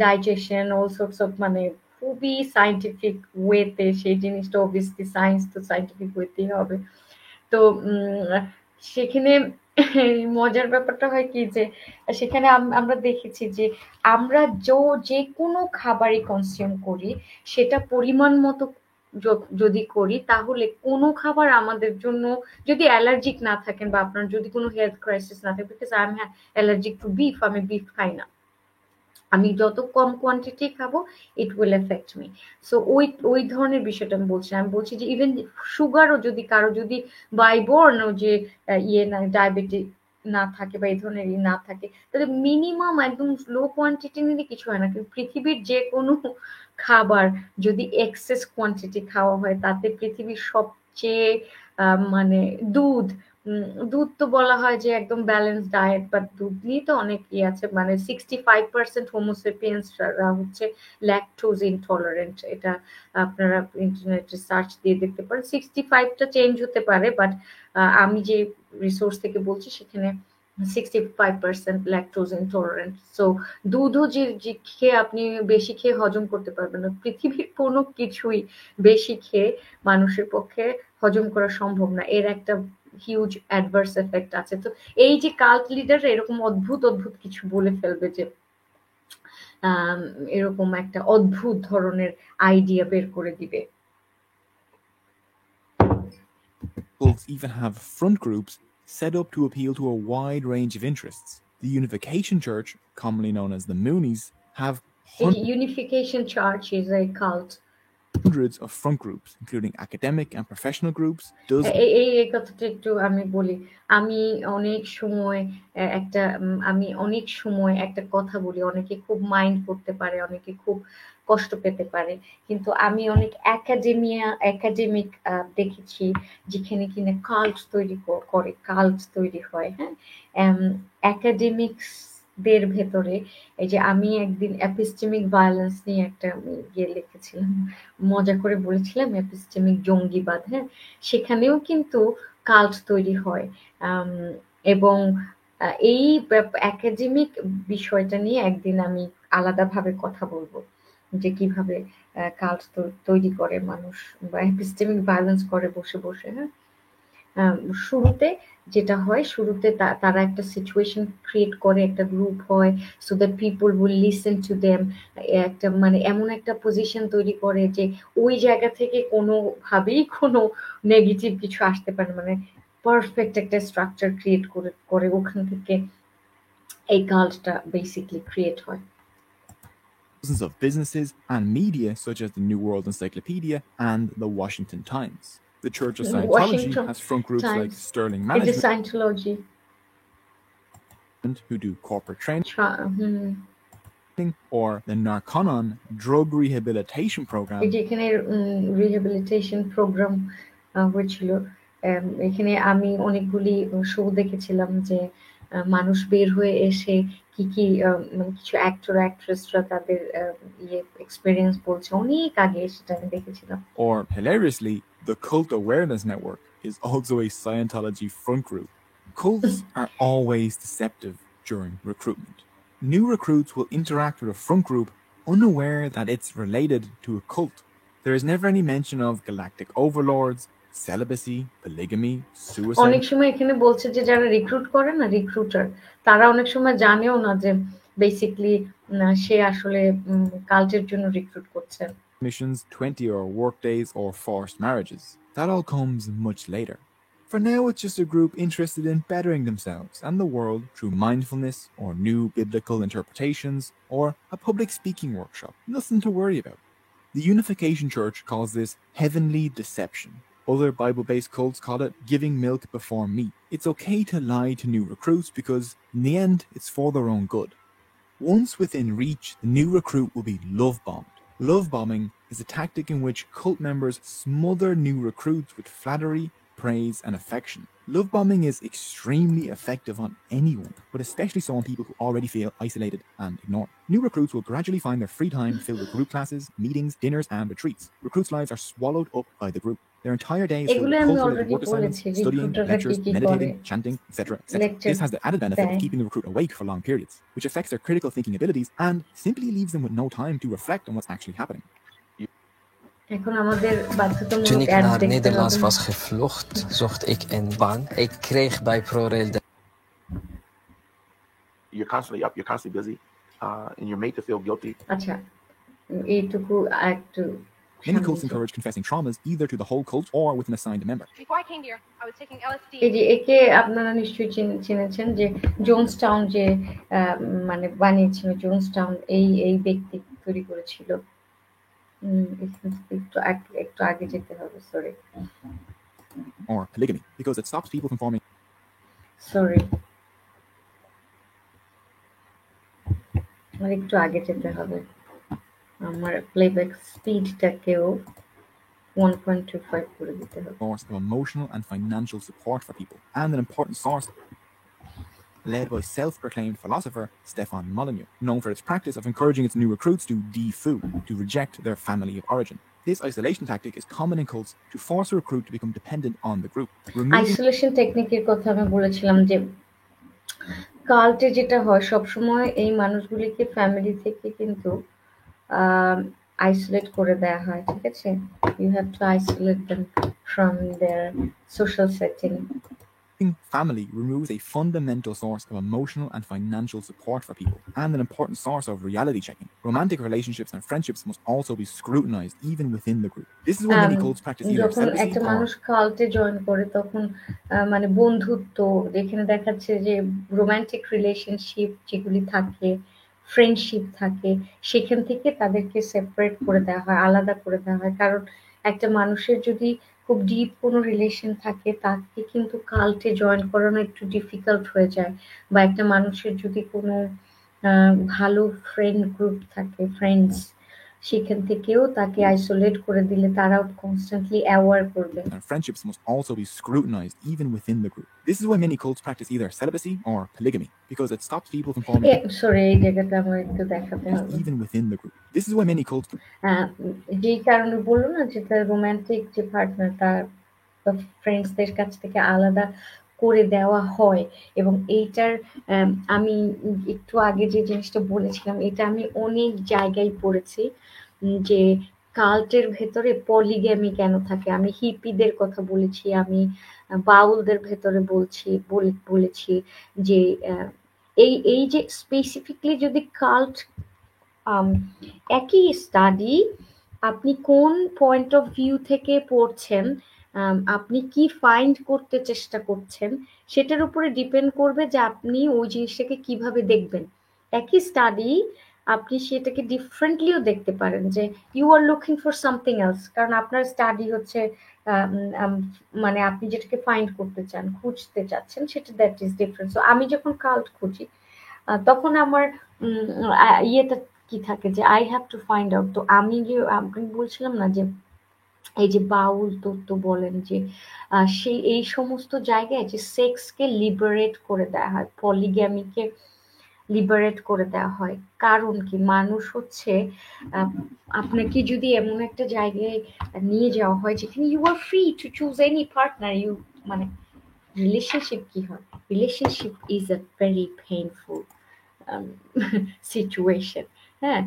ডাইজেশন অল সোর্টস অফ, মানে খুবই সায়েন্টিফিক ওয়েতে সেই জিনিসটা, অবভিয়াসলি সায়েন্স তো সায়েন্টিফিক ওয়েতেই হবে। তো সেখানে মজার ব্যাপারটা হয় কি যে সেখানে আমরা দেখেছি যে আমরা যে কোনো খাবারই কনজিউম করি সেটা পরিমাণ মতো যদি করি তাহলে কোনো খাবার আমাদের জন্য, যদি অ্যালার্জিক না থাকেন বা আপনার যদি কোনো হেলথ ক্রাইসিস না থাকে, because I am allergic to beef, আমি বিফ খাই না, আমি যত কম কোয়ান্টিটি খাবো it will effect me. So ওই ধরনের বিষয়টা আমি বলছি যে ইভেন সুগারও যদি কারো যদি বাই বর্ন যে ইয়ে না ডায়াবেটিক না থাকে বা এই ধরনের না থাকে, তাহলে মিনিমাম একদম লো কোয়ান্টিটি নিলে কিছু হয় না, কিন্তু পৃথিবীর যে কোনো খাবার যদি এক্সেস কোয়ান্টিটি খাওয়া হয় তাতে পৃথিবীর সবচেয়ে মানে দুধ তো বলা হয় যে একদম ব্যালেন্স ডায়েট, বাট দুধ নিয়ে তো অনেক আছে, মানে 65% হোমোসেপিয়েন্সরা হচ্ছে ল্যাকটোজ ইনটলারেন্ট। এটা আপনারা ইন্টারনেটে সার্চ দিয়ে দেখতে পারেন। 65টা চেঞ্জ হতে পারে, বাট আমি যে রিসোর্স থেকে বলছি সেখানে 65% ল্যাকটোজ ইনটলারেন্ট। সো দুধও যে খেয়ে আপনি বেশি খেয়ে হজম করতে পারবেন না, পৃথিবীর কোনো কিছুই বেশি খেয়ে মানুষের পক্ষে হজম করা সম্ভব না, এর একটা হিউজ অ্যাডভার্স এফেক্ট আছে। তো এই যে কাল্ট লিডার এরকম অদ্ভুত কিছু বলে ফেলবে যে এরকম একটা অদ্ভুত ধরনের আইডিয়া বের করে দিবে। Cults even have front groups set up to appeal to a wide range of interests. The Unification Church, commonly known as the Moonies, have Unification Church is a cult. hundreds of front groups, including academic and professional groups, dozens এই কথাটা একটু আমি বলি। আমি অনেক সময় একটা কথা বলি, অনেকে খুব মাইন্ড করতে পারে, অনেকে খুব কষ্ট পেতে পারে, কিন্তু আমি অনেক একাডেমিক দেখেছি যেখানে কিনা কাল্ট তৈরি হয়, হ্যাঁ, একাডেমিক্স দের ভেতরে এই যে আমি একদিন এপিস্টেমিক ভায়োলেন্স নিয়ে একটা লিখেছিলাম, মজা করে বলেছিলাম এপিস্টেমিক জঙ্গিবাদ, হ্যাঁ, সেখানেও কিন্তু কাল্ট তৈরি হয়। এবং এই একাডেমিক বিষয়টা নিয়ে একদিন আমি আলাদাভাবে কথা বলবো, যে কিভাবে কাল্ট তৈরি করে মানুষ বা এপিস্টেমিক ভায়োলেন্স করে বসে বসে, হ্যাঁ। শুরুতে যেটা হয়, শুরুতে তারা একটা সিচুয়েশন ক্রিয়েট করে, একটা গ্রুপ হয়, so that people will listen to them. একটা মানে এমন একটা পজিশন তৈরি করে যে ওই জায়গা থেকে কোনোভাবেই কোনো নেগেটিভ কিছু আসতে পারে, মানে পারফেক্ট একটা স্ট্রাকচার ক্রিয়েট করে ওখান থেকে এই কাল্টটা বেসিকলি ক্রিয়েট হয়। Thousands of businesses and media such as the New World Encyclopedia and the Washington Times. The Church of Scientology Washington has front groups like Times, Sterling it is Management Scientology. who do corporate training, hmm, or the Narconon drug rehabilitation এই program যে এখানে rehabilitation programme হয়েছিল। এখানে আমি অনেকগুলি show দেখেছিলাম যে মানুষ বের হয়ে এসে কি মানে কিছু অ্যাক্টর অ্যাক্ট্রেসরা তাদের এক্সপেরিয়েন্স বলছে, অনেক আগে সেটা আমি দেখেছিলাম। or hilariously, the Cult Awareness Network is also a Scientology front group. Cults are always deceptive during recruitment. New recruits will interact with a front group unaware that it's related to a cult. There is never any mention of galactic overlords, celibacy, polygamy, অনেক suicide, সময় এখানে বলছে যে যারা recruit করে না, recruiter, তারা অনেক সময় জানেও না যে বেসিকলি সে আসলে কাল্টের জন্য রিক্রুট করছে। missions, 20-hour workdays, or forced marriages. That all comes much later. For now, it's just a group interested in bettering themselves and the world through mindfulness or new biblical interpretations or a public speaking workshop. Nothing to worry about. The Unification Church calls this heavenly deception. Other Bible-based cults call it giving milk before meat. It's okay to lie to new recruits because, in the end, it's for their own good. Once within reach, the new recruit will be love-bombed. Love bombing is a tactic in which cult members smother new recruits with flattery, praise, and affection. Love bombing is extremely effective on anyone, but especially so on people who already feel isolated and ignored. New recruits will gradually find their free time filled with group classes, meetings, dinners, and retreats. Recruits' lives are swallowed up by the group. Their entire day is filled এগুলো with আমি cult-related already work assignments, বলেছি, studying, রিক্রুটাররা কি lectures, কি করে, meditating, chanting, etc., etc. Lecture This has the added benefit of দেয়। keeping the recruit awake for long periods, which affects their critical thinking abilities and simply leaves them with no time to reflect on what's actually happening. এখন আমাদের Toen বাধ্যতামূলক ik add naar দেখতে Nederland হবে। was gevlucht, zocht ik een baan. Ik kreeg bij ProRail de You're constantly up, you're constantly busy, and you're made to feel guilty. আচ্ছা, এইটুকু একটু Many cults encourage confessing traumas either to the whole cult or with an assigned member. Before I came here, I was taking LSD. এই যে একে আপনারা নিশ্চয়ই চিনেছেন, যে জোনসটাউন যে মানে বানিয়েছিল, জোনসটাউন এই ব্যক্তি তৈরি করেছিল। একটু আগে যেতে হবে, sorry Or polygamy, because it stops people from forming sorry আমার একটু আগে যেতে হবে, আমার প্লেব্যাক স্পিডটাকেও 1.25 করে দিতে হবে। source of emotional and financial support for people, and an important source led by self-proclaimed philosopher Stefan Molyneux, known for its practice of encouraging its new recruits to de-foo, to reject their family of origin. This isolation tactic is common in cults to force a recruit to become dependent on the group. Isolation টেকনিকের কথা আমি বলেছিলাম, যে কাল্টে যেটা হয় সবসময় এই মানুষগুলিকে family থেকে কিন্তু আইসোলেট করে দেওয়া হয়, ঠিক আছে? You have to isolate them from their social setting. Family removes a fundamental source of emotional and financial support for people, and an important source of reality checking. Romantic relationships and friendships must also be scrutinized even within the group. This is why many cults practice either যখন celibacy একটা or মানুষ কাল্টে join করে তখন মানে বন্ধুত্ব, এখানে দেখাচ্ছে যে রোমান্টিক রিলেশনশিপ যেগুলি থাকে, ফ্রেন্ডশিপ থাকে, সেখান থেকে তাদেরকে সেপারেট করে দেওয়া হয়, আলাদা করে দেওয়া হয়। কারণ একটা মানুষের যদি খুব ডিপ কোনো রিলেশন থাকে, তাকে কিন্তু কাল্টে জয়েন করানো একটু ডিফিকাল্ট হয়ে যায়। বা একটা মানুষের যদি কোনো ভালো ফ্রেন্ড গ্রুপ থাকে, ফ্রেন্ডস, সেখান থেকেও তাকে আইসোলেট করে দিলে তারাও কনস্ট্যান্টলি অ্যাওয়ার করবে। And friendships must also be scrutinized even within the group. This is why many cults practice either celibacy or polygamy, because it stops people from forming sorry, এই জায়গাটা আমার একটু দেখাতে হবে। even within the group. This is why many cults যেই কারণে বললো না যে তার রোমান্টিক যে পার্টনার তার ফ্রেন্ডসদের কাছ থেকে আলাদা করে দেওয়া হয়, এবং এইটার আমি একটু আগে যে জিনিসটা বলেছিলাম এটা আমি অনেক জায়গায় পড়েছি, যে কাল্টের ভেতরে পলিগ্যামি কেন থাকে। আমি হিপিদের কথা বলেছি, আমি বাউলদের ভেতরে বলেছি যে এই যে স্পেসিফিকলি যদি কাল্ট একই স্টাডি আপনি কোন পয়েন্ট অফ ভিউ থেকে পড়ছেন, আপনি কি ফাইন্ড করতে চেষ্টা করছেন সেটার উপরে ডিপেন্ড করবে যে আপনি ওই জিনিসটাকে কিভাবে দেখবেন। একই স্টাডি আপনি সেটাকে ডিফারেন্টলিও দেখতে পারেন, যে you are looking for something else, কারণ আপনার স্টাডি হচ্ছে মানে আপনি যেটাকে ফাইন্ড করতে চান, খুঁজতে চাচ্ছেন, সেটা দ্যাট ইজ ডিফারেন্ট। সো আমি যখন কাল্ট খুঁজি তখন আমার ইয়েটা কি থাকে যে I have to find out. তো আমি বলছিলাম না যে এই যে বাউল তত্ত্ব বলেন যে সেই এই সমস্ত জায়গায় যে সেক্সকে লিবারেট করে দেওয়া হয়, পলিগ্যামিকে লিবারেট করে দেওয়া হয়। কারণ কি, মানুষ হচ্ছে আপনাকে যদি এমন একটা জায়গায় নিয়ে যাওয়া হয় যেখানে you are free to choose any partner, you মানে রিলেশনশিপ কি হয়, relationship is a very painful situation. হ্যাঁ,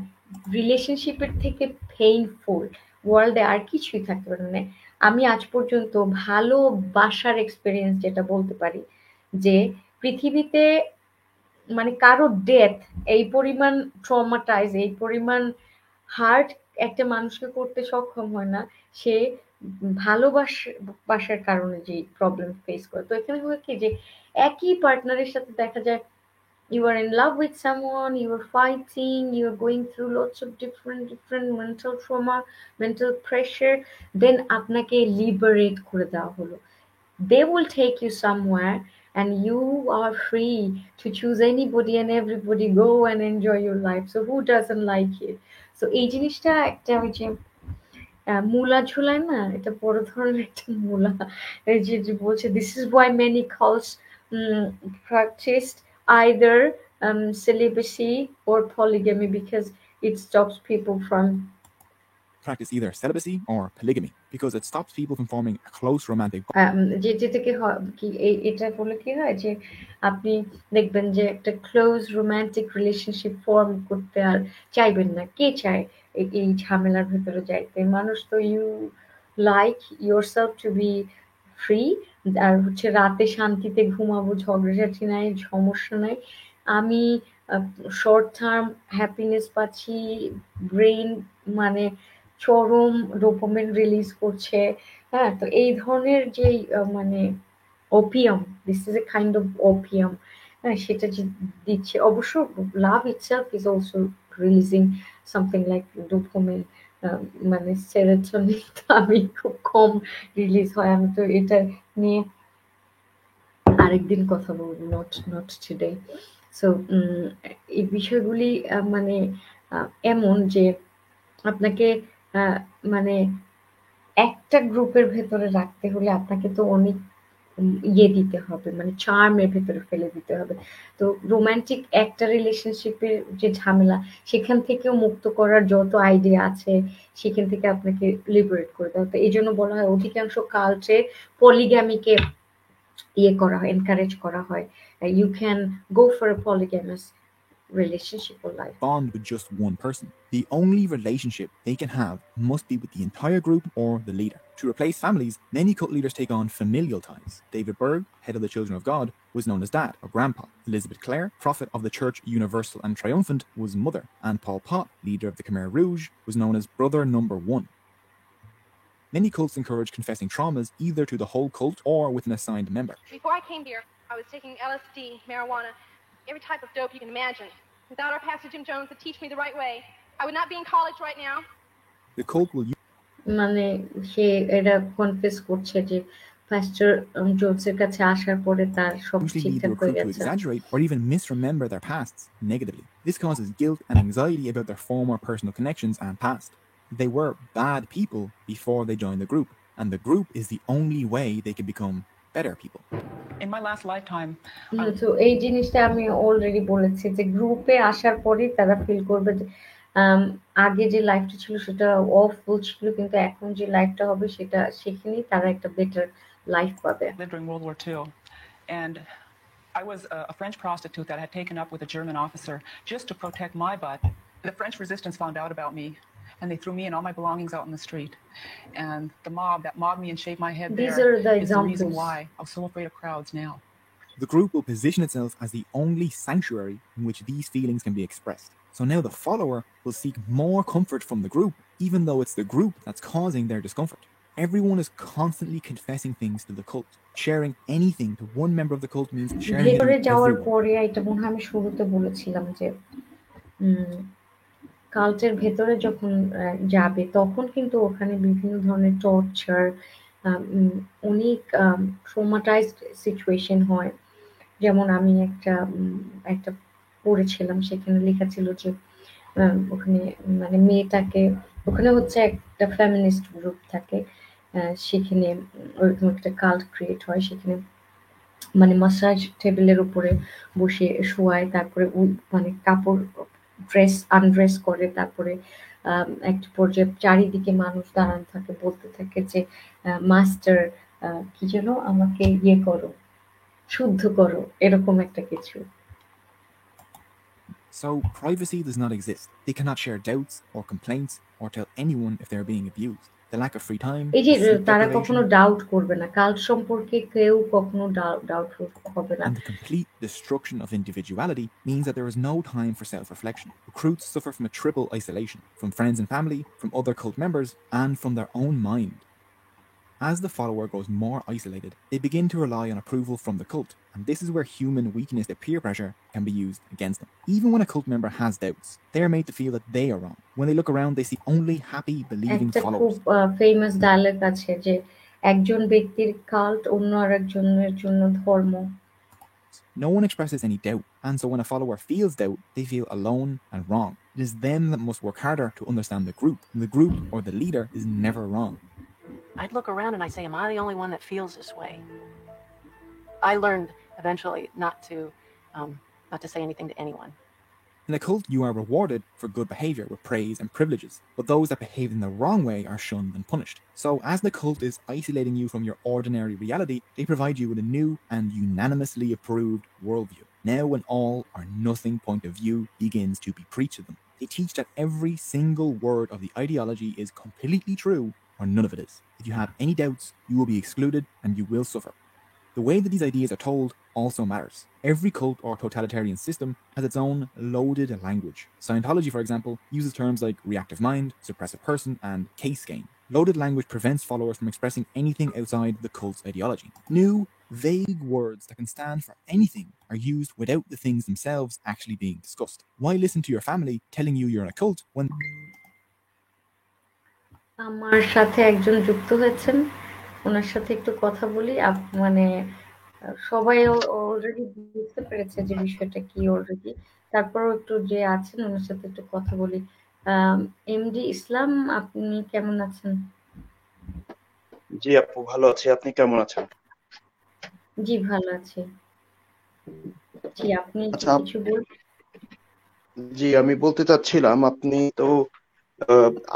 রিলেশনশিপের থেকে পেইনফুল ওয়ার্ল্ডে আর কিছুই থাকতে পারে না। আমি আজ পর্যন্ত ভালোবাসার এক্সপিরিয়েন্স যেটা বলতে পারি, যে পৃথিবীতে মানে কারো ডেথ এই পরিমাণ ট্রমাটাইজ, এই পরিমাণ হার্ট একটা মানুষকে করতে সক্ষম হয় না, সে ভালোবাসার কারণে যে প্রবলেম ফেস করে। তো এখানে হয় কি যে একই পার্টনারের সাথে দেখা যায় you are in love with someone, you are fighting, you are going through lots of different mental trauma, mental pressure, then আপনাকে liberate করে দেওয়া হলো। They will take you somewhere and you are free to choose anybody and everybody, go and enjoy your life. So who doesn't like it? So এই জিনিসটা একটা ওই যে মূলা ঝুলায় না, এটা বড় ধরনের একটা মূলা, এই যে বলছে this is why many cults practiced either celibacy or polygamy, because it stops people from practice either celibacy or polygamy, because it stops people from forming a close romantic যেটাকে কি এটা বলে কি হয় যে আপনি দেখবেন যে একটা ক্লোজ রোমান্টিক রিলেশনশিপ ফর্ম করতে আর চাইবেন না। কে চায় এই ঝামেলার ভেতরে যাইতে? মানুষ তো you like yourself to be free, আর হচ্ছে রাতে শান্তিতে ঘুমাবো, ঝগড়াঝাটি নাই, সমস্যা নাই, আমি শর্ট টার্ম হ্যাপিনেস পাচ্ছি, ব্রেইন মানে চরম ডোপামিন রিলিজ করছে। হ্যাঁ, তো এই ধরনের যে মানে opium, this is a kind of opium, হ্যাঁ, সেটা যে দিচ্ছে। অবশ্য love itself is also releasing something like dopamine, মানে সেরোটোনিন আমি খুব কম রিলিজ হয়। আমি তো এটা নিয়ে আরেকদিন কথা বলবো, নট টুডে। সো এই বিষয়গুলি মানে এমন যে আপনাকে মানে একটা গ্রুপের ভেতরে রাখতে হলে আপনাকে তো অনেক ইয়ে দিতে হবে, মানে চার্মের ভেতরে ফেলে দিতে হবে। তো রোমান্টিক একটা রিলেশনশিপের যে ঝামেলা, সেখান থেকেও মুক্ত করার যত আইডিয়া আছে সেখান থেকে আপনাকে লিবারেট করে দেওয়া। তো এই জন্য বলা হয় অধিকাংশ কালচে পলিগ্যামিকে ইয়ে করা হয়, এনকারেজ করা হয়। You can go for a polygamous relationship or life. bond with just one person. The only relationship they can have must be with the entire group or the leader. To replace families, many cult leaders take on familial ties. David Berg, head of the Children of God, was known as Dad or Grandpa. Elizabeth Clare, prophet of the Church Universal and Triumphant, was Mother. And Paul Pot, leader of the Khmer Rouge, was known as Brother Number One. Many cults encourage confessing traumas either to the whole cult or with an assigned member. Before I came here, I was taking LSD, marijuana, every type of dope you can imagine. Without our Pastor Jim Jones to teach me the right way, I would not be in college right now. The cult will মানে সে এটা confess করছে যে পাস্টার জোনসের কাছে আসার পরে তার সব usually lead the ঠিকঠাক হয়ে recruit to গেছে। exaggerate or even misremember their pasts negatively. This causes guilt and anxiety about their former personal connections and past. They were bad people before they joined the group, and the group is the only way they can become better people. In my last lifetime, তো এই জিনিসটা আমি already বলেছি যে গ্রুপে আসার পরেই তারা ফিল করবে যে আগে যে লাইফটা ছিল সেটা অফুল ছিল, কিন্তু এখন যে লাইফটা হবে সেটা সেখানেই তারা একটা বেটার লাইফ পাবে। lived during World War II, and I was a French prostitute that had taken up with a German officer just to protect my butt. The French resistance found out about me, and they threw me and all my belongings out in the street. And the mob that mobbed me and shaved my head These there are the is the reason examples. why I'm so afraid of crowds now. The group will position itself as the only sanctuary in which these feelings can be expressed. So now the follower will seek more comfort from the group, even though it's the group that's causing their discomfort. Everyone is constantly confessing things to the cult. Sharing anything to one member of the cult means sharing it ভেতরে with যাওয়ার everyone. পরে এটা মনে হয় আমি শুরুতে বলেছিলাম যে কাল্টের ভেতরে যখন যাবে তখন কিন্তু ওখানে বিভিন্ন ধরনের টর্চার, অনেক ট্রমাটাইজড সিচুয়েশন হয়। যেমন আমি একটা পড়েছিলাম, সেখানে লেখা ছিল যে ওখানে মানে মেয়েটাকে, ওখানে হচ্ছে একটা ফেমিনিস্ট গ্রুপ থাকে, সেখানে ওরকম একটা কাল্ট ক্রিয়েট হয়, সেখানে মানে মাসাজ টেবিলের উপরে বসে শোয়ায়, তারপরে মানে কাপড় ড্রেস আনড্রেস করে, তারপরে একটা পর্যায়ে চারিদিকে মানুষ দাঁড়ানো থাকে, বলতে থাকে যে মাস্টার কি যেন আমাকে ইয়ে করো, শুদ্ধ করো, এরকম একটা কিছু। So privacy does not exist. They cannot share doubts or complaints or tell anyone if they're being abused. The lack of free time, এই যে the sleep তারা deprivation, কখনো ডাউট করবে না, কাল্ট সম্পর্কে কেউ কখনো ডাউটফুল হবে না। and the complete destruction of individuality means that there is no time for self-reflection. Recruits suffer from a triple isolation, from friends and family, from other cult members, and from their own mind. As the follower grows more isolated, they begin to rely on approval from the cult, and this is where human weakness to peer pressure can be used against them. Even when a cult member has doubts, they are made to feel that they are wrong. When they look around, they see only happy, believing একটা খুব followers. Famous dialogue আছে যে একজন ব্যক্তির cult অন্য আরেকজনের জন্য ধর্ম। No one expresses any doubt, and so when a follower feels doubt, they feel alone and wrong. It is them that must work harder to understand the group, and the group or the leader is never wrong. I'd look around and I say, am I the only one that feels this way? I learned eventually not to say anything to anyone. In a cult, you are rewarded for good behavior with praise and privileges, but those that behave in the wrong way are shunned and punished. So as the cult is isolating you from your ordinary reality, they provide you with a new and unanimously approved worldview. Now an all or nothing point of view begins to be preached to them. They teach that every single word of the ideology is completely true or none of it is. If you have any doubts, you will be excluded and you will suffer. The way that these ideas are told also matters. Every cult or totalitarian system has its own loaded language. Scientology, for example, uses terms like reactive mind, suppressive person, and case gain. Loaded language prevents followers from expressing anything outside the cult's ideology. New, vague words that can stand for anything are used without the things themselves actually being discussed. Why listen to your family telling you you're in a cult when... আমার সাথে একজন যুক্ত হয়েছেন, ওনার সাথে একটু কথা বলি। মানে সবাই অলরেডি বুঝতে পেরেছে যে বিষয়টা কি অলরেডি, তারপরও একটু যে আছেন ওনার সাথে একটু কথা বলি। এমডি ইসলাম, আপনি কেমন আছেন? জি আপু, ভালো আছি। আপনি কেমন আছেন? জি ভালো আছি। জি আপনি কিছু বলুন। জি আমি বলতে চাচ্ছিলাম, আপনি তো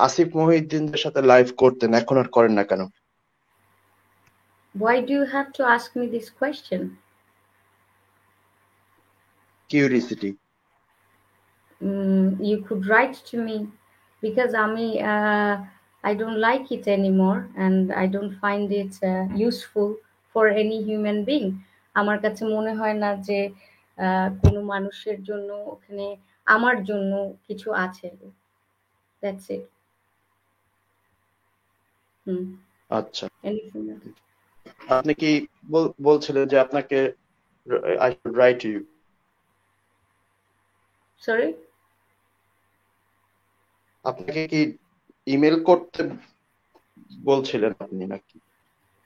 আসিফ মহিউদ্দিনদের সাথে লাইভ করতেন, এখন আর করেন না কেন? Why do you have to ask me this question? Curiosity. You could write to me because I don't like it anymore and I don't find it useful for any human being. আমার কাছে মনে হয় না যে কোনো মানুষের জন্য ওখানে আমার জন্য কিছু আছে। That's it. আচ্ছা, আপনি কি বলছিলেন যে আপনাকে I should write to you? Sorry? আপনাকে কি ইমেল করতে বলছিলেন আপনি নাকি?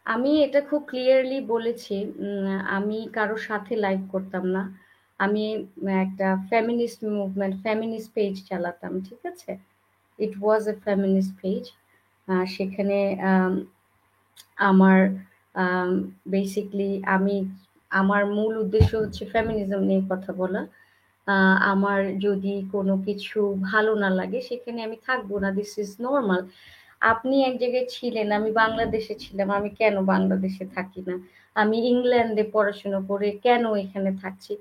আমি এটা খুব ক্লিয়ারলি বলেছি, আমি কারো সাথে লাইভ করতাম না। আমি একটা ফেমিনিস্ট মুভমেন্ট, ফেমিনিস্ট পেজ চালাতাম, ঠিক আছে? ইট ওয়াজ এ ফেমিনিস্ট পেজ। সেখানে আমার বেসিকলি আমার মূল উদ্দেশ্য হচ্ছে ফেমিনিজম নিয়ে কথা বলা। আমার যদি কোনো কিছু ভালো না লাগে সেখানে আমি থাকবো না, দিস ইজ নর্মাল। আপনি এক জায়গায় ছিলেন, আমি বাংলাদেশে ছিলাম, আমি কেন বাংলাদেশে থাকি না? আমি ইংল্যান্ডে পড়াশোনা করে কেন এখানে থাকছি?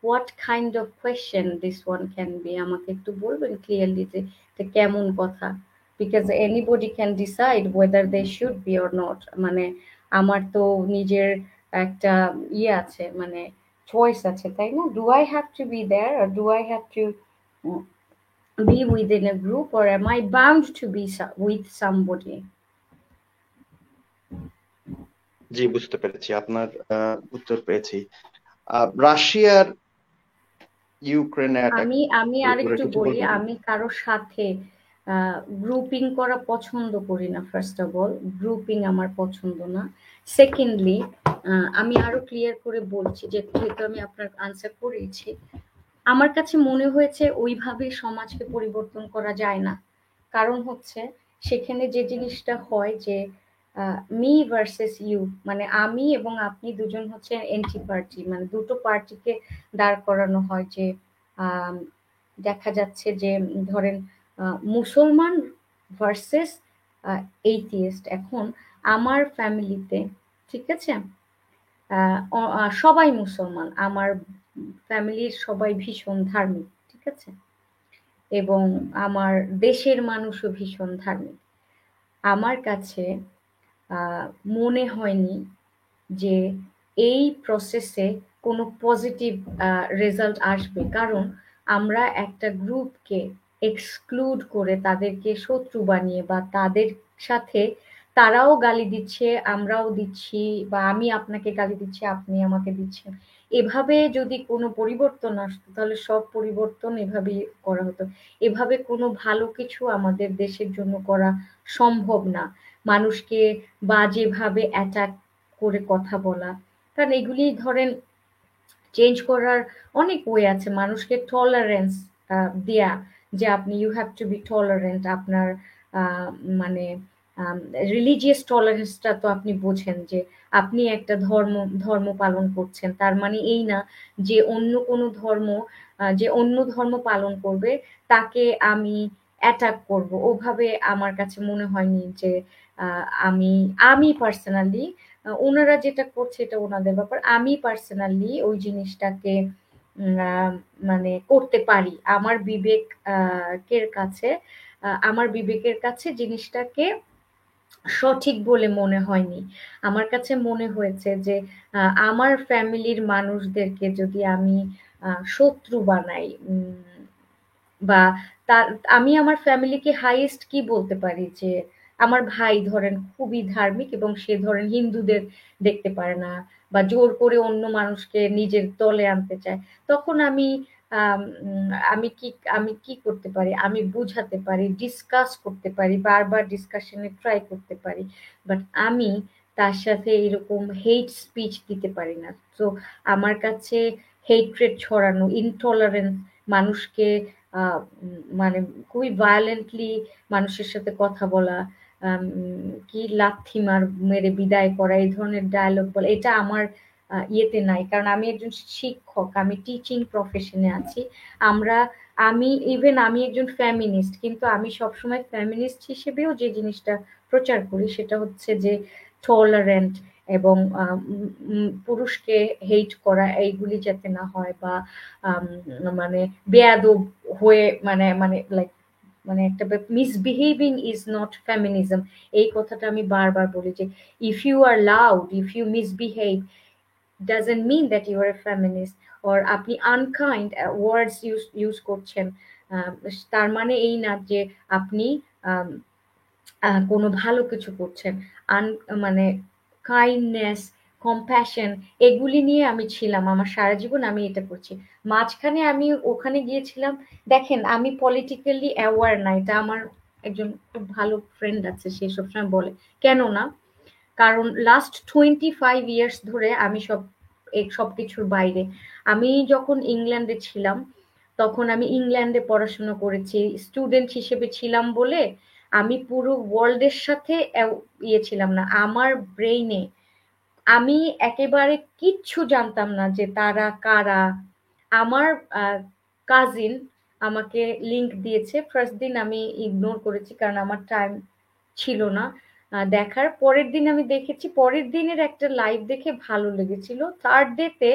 What kind of question this one can be? আমাকে একটু বলবেন ক্লিয়ারলি যে এটা কেমন কথা? Because anybody can decide whether they should be or not. মানে আমার তো নিজের একটা আছে, মানে চয়েস আছে, তাই না? Do I have to be there, or do I have to be within a group, or am I bound to be with somebody? জি, বুঝতে পেরেছি, আপনার উত্তর পেয়েছি। রাশিয়ার ইউক্রেনে অ্যাটাক আমি আরেকটু বলি, আমি কারোর সাথে গ্রুপিং করা পছন্দ করি না। ফার্স্ট অফ অল, গ্রুপিং আমার পছন্দ না। সেকেন্ডলি, আমি আরো ক্লিয়ার করে বলছি, যেহেতু আমি আপনার আনসার করেছি, আমার কাছে মনে হয়েছে ওইভাবে সমাজকে পরিবর্তন করা যায় না। কারণ হচ্ছে সেখানে যে জিনিসটা হয় যে মি ভার্সেস ইউ, মানে আমি এবং আপনি দুজন হচ্ছে এন্টি পার্টি, মানে দুটো পার্টিকে দাঁড় করানো হয়। যে দেখা যাচ্ছে যে ধরেন মুসলমান ভার্সেস এইথিয়েস্ট। এখন আমার ফ্যামিলিতে, ঠিক আছে, সবাই মুসলমান, আমার ফ্যামিলির সবাই ভীষণ ধার্মিক, ঠিক আছে, এবং আমার দেশের মানুষও ভীষণ ধার্মিক। আমার কাছে মনে হয়নি যে এই প্রসেসে কোনো পজিটিভ রেজাল্ট আসবে, কারণ আমরা একটা গ্রুপকে এক্সক্লুড করে তাদেরকে শত্রু বানিয়ে, বা তাদের সাথে তারাও গালি দিচ্ছে, আমরাও দিচ্ছি, বা আমি আপনাকে গালি দিচ্ছি, আপনি আমাকে দিচ্ছেন, এভাবে যদি কোনো পরিবর্তন আসতো তাহলে সব পরিবর্তন এভাবেই করা হতো। এভাবে কোনো ভালো কিছু আমাদের দেশের জন্য করা সম্ভব না। মানুষকে বাজেভাবে অ্যাটাক করে কথা বলা, কারণ এগুলি ধরেন চেঞ্জ করার অনেক ওয়ে আছে। মানুষকে টলারেন্স দেয়া, যে আপনি you have to be tolerant. আপনার মানে রিলিজিয়াস টলারেন্সটা তো আপনি বোঝেন, যে আপনি একটা ধর্ম পালন করছেন, তার মানে এই না যে অন্য কোনো ধর্ম, যে অন্য ধর্ম পালন করবে তাকে আমি অ্যাটাক করব। ওভাবে আমার কাছে মনে হয়নি যে আমি পার্সোনালি, ওনারা যেটা করছে এটা ওনাদের ব্যাপার, আমি পার্সোনালি ওই জিনিসটাকে মানে করতে পারি। আমার বিবেকের কাছে জিনিসটাকে সঠিক বলে মনে হয়নি। আমার কাছে মনে হয়েছে যে আমার ফ্যামিলির মানুষদেরকে যদি আমি শত্রু বানাই, বা তার, আমি আমার ফ্যামিলিকে হাইয়েস্ট কি বলতে পারি, যে আমার ভাই ধরেন খুবই ধার্মিক এবং সে ধরেন হিন্দুদের দেখতে পারে না, বা জোর করে অন্য মানুষকে নিজের দলে আনতে চায়, তখন আমি কি করতে পারি? আমি বুঝাতে পারি, ডিসকাস করতে পারি, বারবার ডিসকাশনে ট্রাই করতে পারি, বাট আমি তার সাথে এরকম হেট স্পিচ দিতে পারি না। তো আমার কাছে হেট্রেড ছড়ানো, ইনটলারেন্স, মানুষকে মানে খুবই ভায়োলেন্টলি মানুষের সাথে কথা বলা, কি লাথি মেরে বিদায় করা, এই ধরনের ডায়লগ বলা, এটা আমার ইয়েতে নাই। কারণ আমি একজন শিক্ষক, আমি টিচিং প্রফেশনে আছি। আমি একজন ফেমিনিস্ট, কিন্তু আমি সবসময় ফেমিনিস্ট হিসেবেও যে জিনিসটা প্রচার করি সেটা হচ্ছে যে টলারেন্ট, এবং পুরুষকে হেট করা এইগুলি যাতে না হয়, বা মানে বেয়াদব হয়ে, মানে মানে লাইক মানে একটা মিসবিহেভিং ইজ নট ফেমিনিজম। এই কথাটা আমি বারবার বলি, যে if you are loud, if you misbehave, doesn't mean that you are a feminist, or আপনি আনকাইন্ড ওয়ার্ডস ইউজ করছেন, তার মানে এই না যে আপনি কোনো ভালো কিছু করছেন। মানে কাইন্ডনেস, কম্প্যাশন, এগুলি নিয়ে আমি ছিলাম আমার সারা জীবন, আমি এটা করছি। মাঝখানে আমি ওখানে গিয়েছিলাম, দেখেন আমি পলিটিক্যালি অ্যাওয়ার না, এটা আমার একজন খুব ভালো ফ্রেন্ড আছে, সে সবসময় বলে কেন না, কারণ লাস্ট 25 ইয়ার্স ধরে আমি সবকিছুর বাইরে। আমি যখন ইংল্যান্ডে ছিলাম তখন আমি ইংল্যান্ডে পড়াশোনা করেছি, স্টুডেন্ট হিসেবে ছিলাম বলে আমি পুরো ওয়ার্ল্ডের সাথে ছিলাম না। আমার ব্রেইনে আমি একেবারে কিচ্ছু জানতাম না যে তারা কারা। আমার কাজিন আমাকে লিংক দিয়েছে, ফার্স্ট দিন আমি ইগনোর করেছি কারণ আমার টাইম ছিল না দেখার। পরের দিন আমি দেখেছি, পরের দিনের একটা লাইভ দেখে ভালো লেগেছিল। থার্ড ডেতে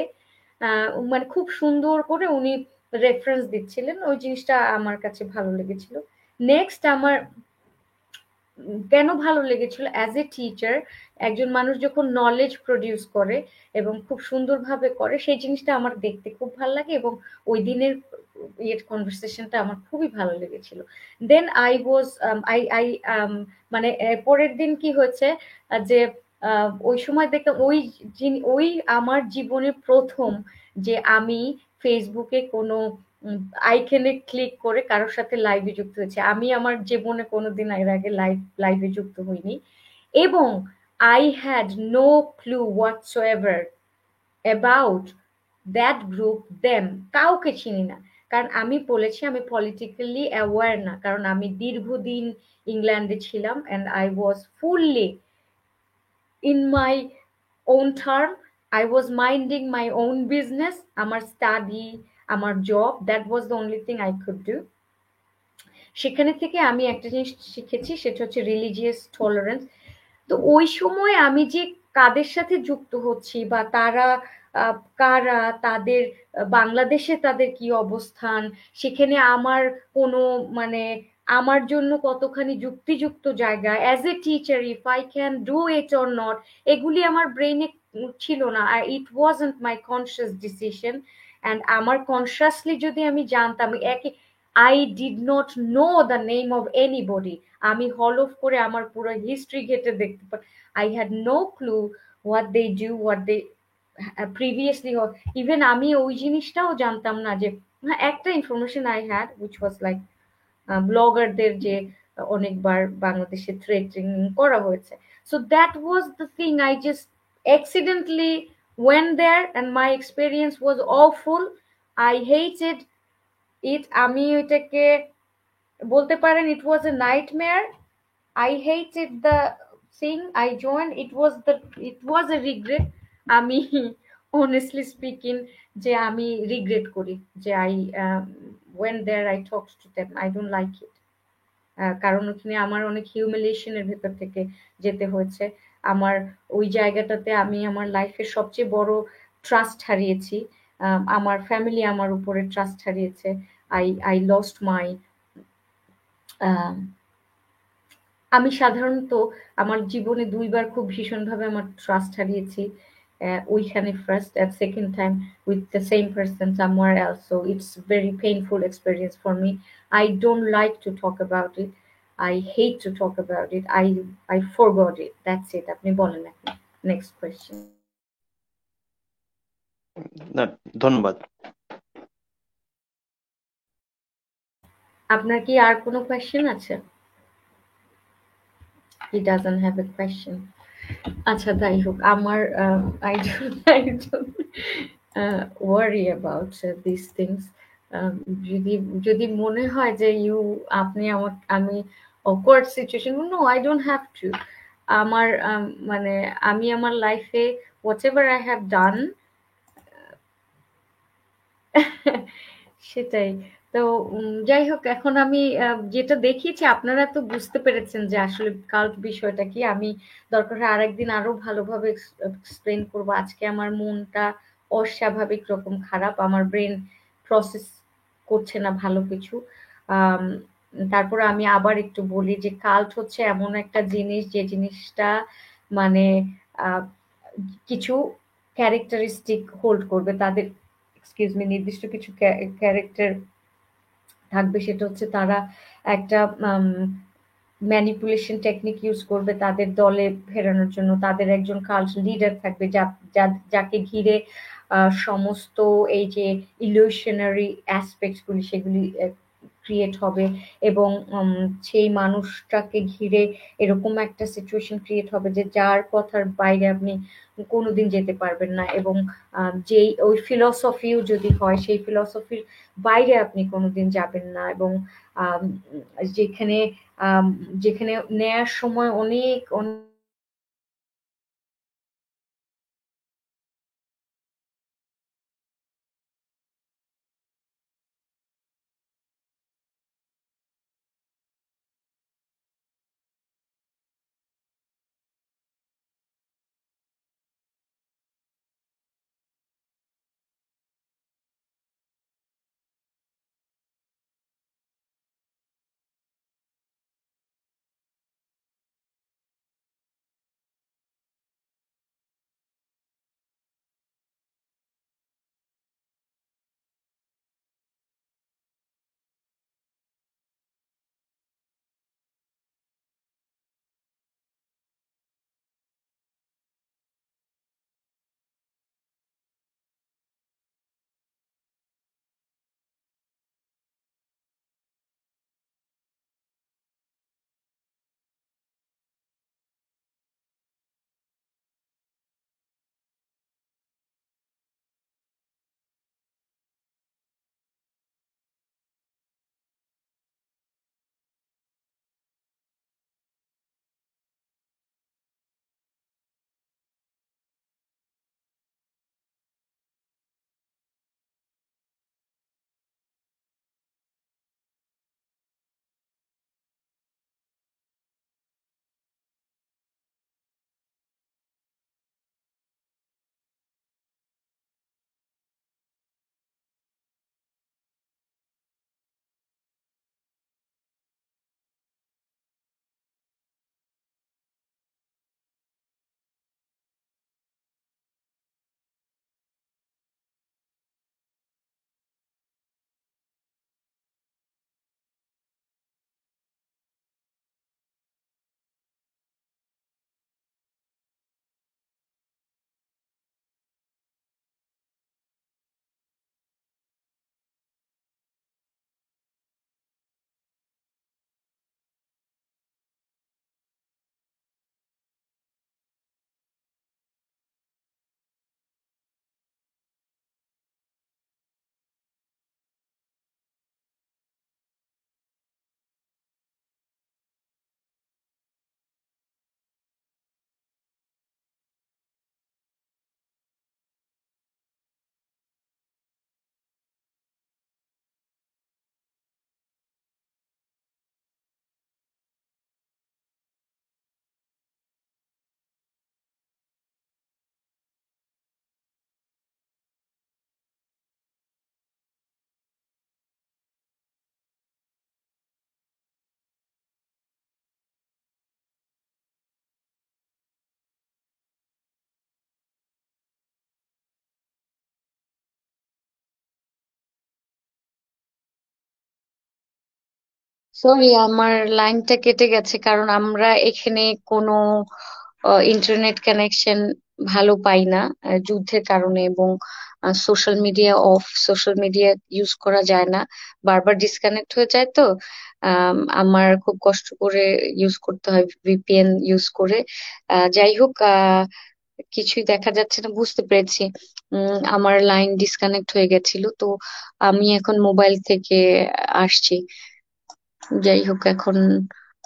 মানে খুব সুন্দর করে উনি রেফারেন্স দিচ্ছিলেন, ওই জিনিসটা আমার কাছে ভালো লেগেছিল। নেক্সট আমার কেন ভালো লেগেছিল, অ্যাজ এ টিচার একজন মানুষ যখন নলেজ প্রডিউস করে এবং খুব সুন্দরভাবে করে, সেই জিনিসটা আমার দেখতে খুব ভালো লাগে এবং ওই দিনের কনভারসেশনটা আমার খুবই ভালো লেগেছিল। দেন আই ওয়াজ আই মানে পরের দিন কি হয়েছে যে ওই সময় দেখতাম ওই আমার জীবনে প্রথম যে আমি ফেসবুকে কোনো আইকনে ক্লিক করে কারোর সাথে লাইভে যুক্ত হয়েছে। আমি আমার জীবনে কোনোদিন এর আগে লাইভে যুক্ত হইনি এবং I had no clue whatsoever about that group, them, কাউকে চিনি না। কারণ আমি বলেছি আমি পলিটিক্যালি অ্যাওয়ার না, কারণ আমি দীর্ঘদিন ইংল্যান্ডে ছিলাম and I was fully in my own term. I was minding my own business, আমার স্টাডি, আমার job, that was the only thing I could do. সেখানে থেকে আমি একটা জিনিস শিখেছি, সেটা হচ্ছে রিলিজিয়াস টলারেন্স। তো ওই সময় আমি যে কাদের সাথে যুক্ত হচ্ছি বা তারা কারা, তাদের বাংলাদেশে তাদের কি অবস্থান, সেখানে আমার কোনো মানে আমার জন্য কতখানি যুক্তিযুক্ত জায়গা, as a teacher if I can do it or not, এগুলি আমার ব্রেইনে ছিল না। ইট wasn't my conscious decision. And আমার কনসিয়াসলি যদি আমি জানতাম I did not know the name of anybody, আমি হল অফ করে আমার পুরো হিস্ট্রি ঘেটে দেখতে পাই, I had no clue what they do, what they previously, even আমি ওই জিনিসটাও জানতাম না যে একটা information I had which was like ব্লগারদের যে অনেকবার বাংলাদেশে থ্রেটিং করা হয়েছে। So that was the thing, I just accidentally went there and my experience was awful. I hated it. আমি ওইটাকে বলতে পারেন it was a nightmare. I hated the thing I joined. It was a regret. আমি honestly speaking যে আমি regret করি যে I went there, I talked to them, I don't like it. কারণ ওখানে আমার অনেক হিউমিলিয়েশনের ভেতর থেকে যেতে হয়েছে। আমার ওই জায়গাটাতে আমি আমার লাইফের সবচেয়ে বড় ট্রাস্ট হারিয়েছি, আমার ফ্যামিলি আমার উপরে ট্রাস্ট হারিয়েছে। I lost my আমি সাধারণত আমার জীবনে দুইবার খুব ভীষণভাবে আমার ট্রাস্ট হারিয়েছি, ওইখানে first and second time with the same person somewhere else. So it's very painful experience for me. I don't like to talk about it. I hate to talk about it. I forgot it. That's it. আপনি বলেন এখন next question. না, ধন্যবাদ। আপনার কি আর কোনো question আছে? He doesn't have a question. আচ্ছা যাই হোক, আমার I don't worry about these things. যদি মনে হয় যে আপনি আমি awkward situation, no, I don't have to. আমার মানে আমি আমার লাইফে whatever I have done সেটাই। তো যাই হোক, এখন আমি যেটা দেখিয়েছি আপনারা তো বুঝতে পেরেছেন যে আসলে কাল্ট বিষয়টা কি। আমি দরকার হয় আরেকদিন আরো ভালোভাবে এক্সপ্লেন করবো। আজকে আমার মনটা অস্বাভাবিক রকম খারাপ, আমার ব্রেন প্রসেস করছে না ভালো কিছু। তারপরে আমি আবার একটু বলি যে কাল্ট হচ্ছে এমন একটা জিনিস যে জিনিসটা মানে কিছু ক্যারেক্টারিস্টিক হোল্ড করবে, তাদের নির্দিষ্ট কিছু ক্যারেক্টার থাকবে। সেটা হচ্ছে তারা একটা ম্যানিপুলেশন টেকনিক ইউজ করবে তাদের দলে ফেরানোর জন্য। তাদের একজন কাল্ট লিডার থাকবে যাকে ঘিরে সমস্ত এই যে ইলিউশনারি অ্যাসপেক্টগুলি সেগুলি ক্রিয়েট হবে এবং সেই মানুষটাকে ঘিরে এরকম একটা সিচুয়েশন ক্রিয়েট হবে যে যার কথার বাইরে আপনি কোনোদিন যেতে পারবেন না এবং যেই ওই ফিলসফিও যদি হয় সেই ফিলসফির বাইরে আপনি কোনোদিন যাবেন না এবং আম, যেখানে আম, যেখানে নেয়ার সময় অনেক অনেক সরি আমার লাইনটা কেটে গেছে কারণ আমরা এখানে কোনো ইন্টারনেট কানেকশন ভালো পাই না যুদ্ধের কারণে এবং সোশ্যাল মিডিয়া ইউজ করা যায় না বারবার ডিসকানেক্ট হয়ে যায় তো আমার খুব কষ্ট করে ইউজ করতে হয় ভিপিএন ইউজ করে যাই হোক কিছুই দেখা যাচ্ছে না বুঝতে পেরেছি আমার লাইন ডিসকানেক্ট হয়ে গেছিল তো আমি এখন মোবাইল থেকে আসছি যাই হোক এখন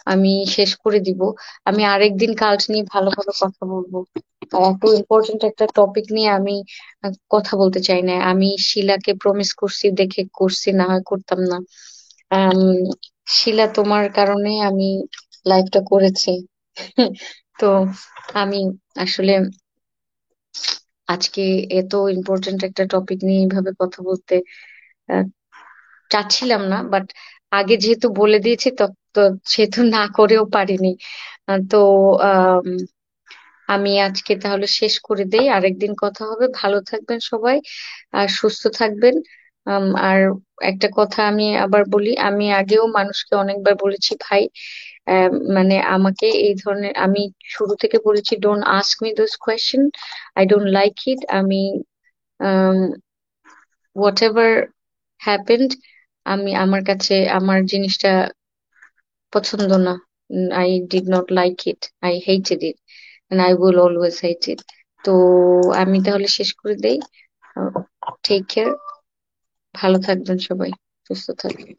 আমি শেষ করে দিব আমি আরেকদিন কাল্ট নিয়ে ভালো ভালো কথা বলবো আর এত ইম্পর্টেন্ট একটা টপিক নিয়ে আমি কথা বলতে চাই না আমি শিলাকে প্রমিস করছি দেখে করছি না হয় করতাম না আম, শিলা তোমার কারণে আমি লাইভটা করেছি তো আমি আসলে আজকে এত ইম্পর্টেন্ট একটা টপিক নিয়ে এইভাবে কথা বলতে আহ, চাচ্ছিলাম না বাট আগে যেহেতু বলে দিয়েছি তো তো সেহেতু না করেও পারিনি তো আম, আমি আজকে তাহলে শেষ করে দেই আরেকদিন কথা হবে ভালো থাকবেন সবাই আর সুস্থ থাকবেন আর একটা কথা আমি আবার বলি আমি আগেও মানুষকে অনেকবার বলেছি ভাই মানে আমাকে এই ধরনের আমি শুরু থেকে বলেছি don't ask me those question I don't like it আমি হোয়াট এভার হ্যাপেন্ড আমার কাছে আমার জিনিসটা পছন্দ না। I did not like it. I hated it. And I will always hate it. তো আমি তাহলে শেষ করে দেই। Take care. ভালো থাকবেন সবাই। সুস্থ থাকবেন।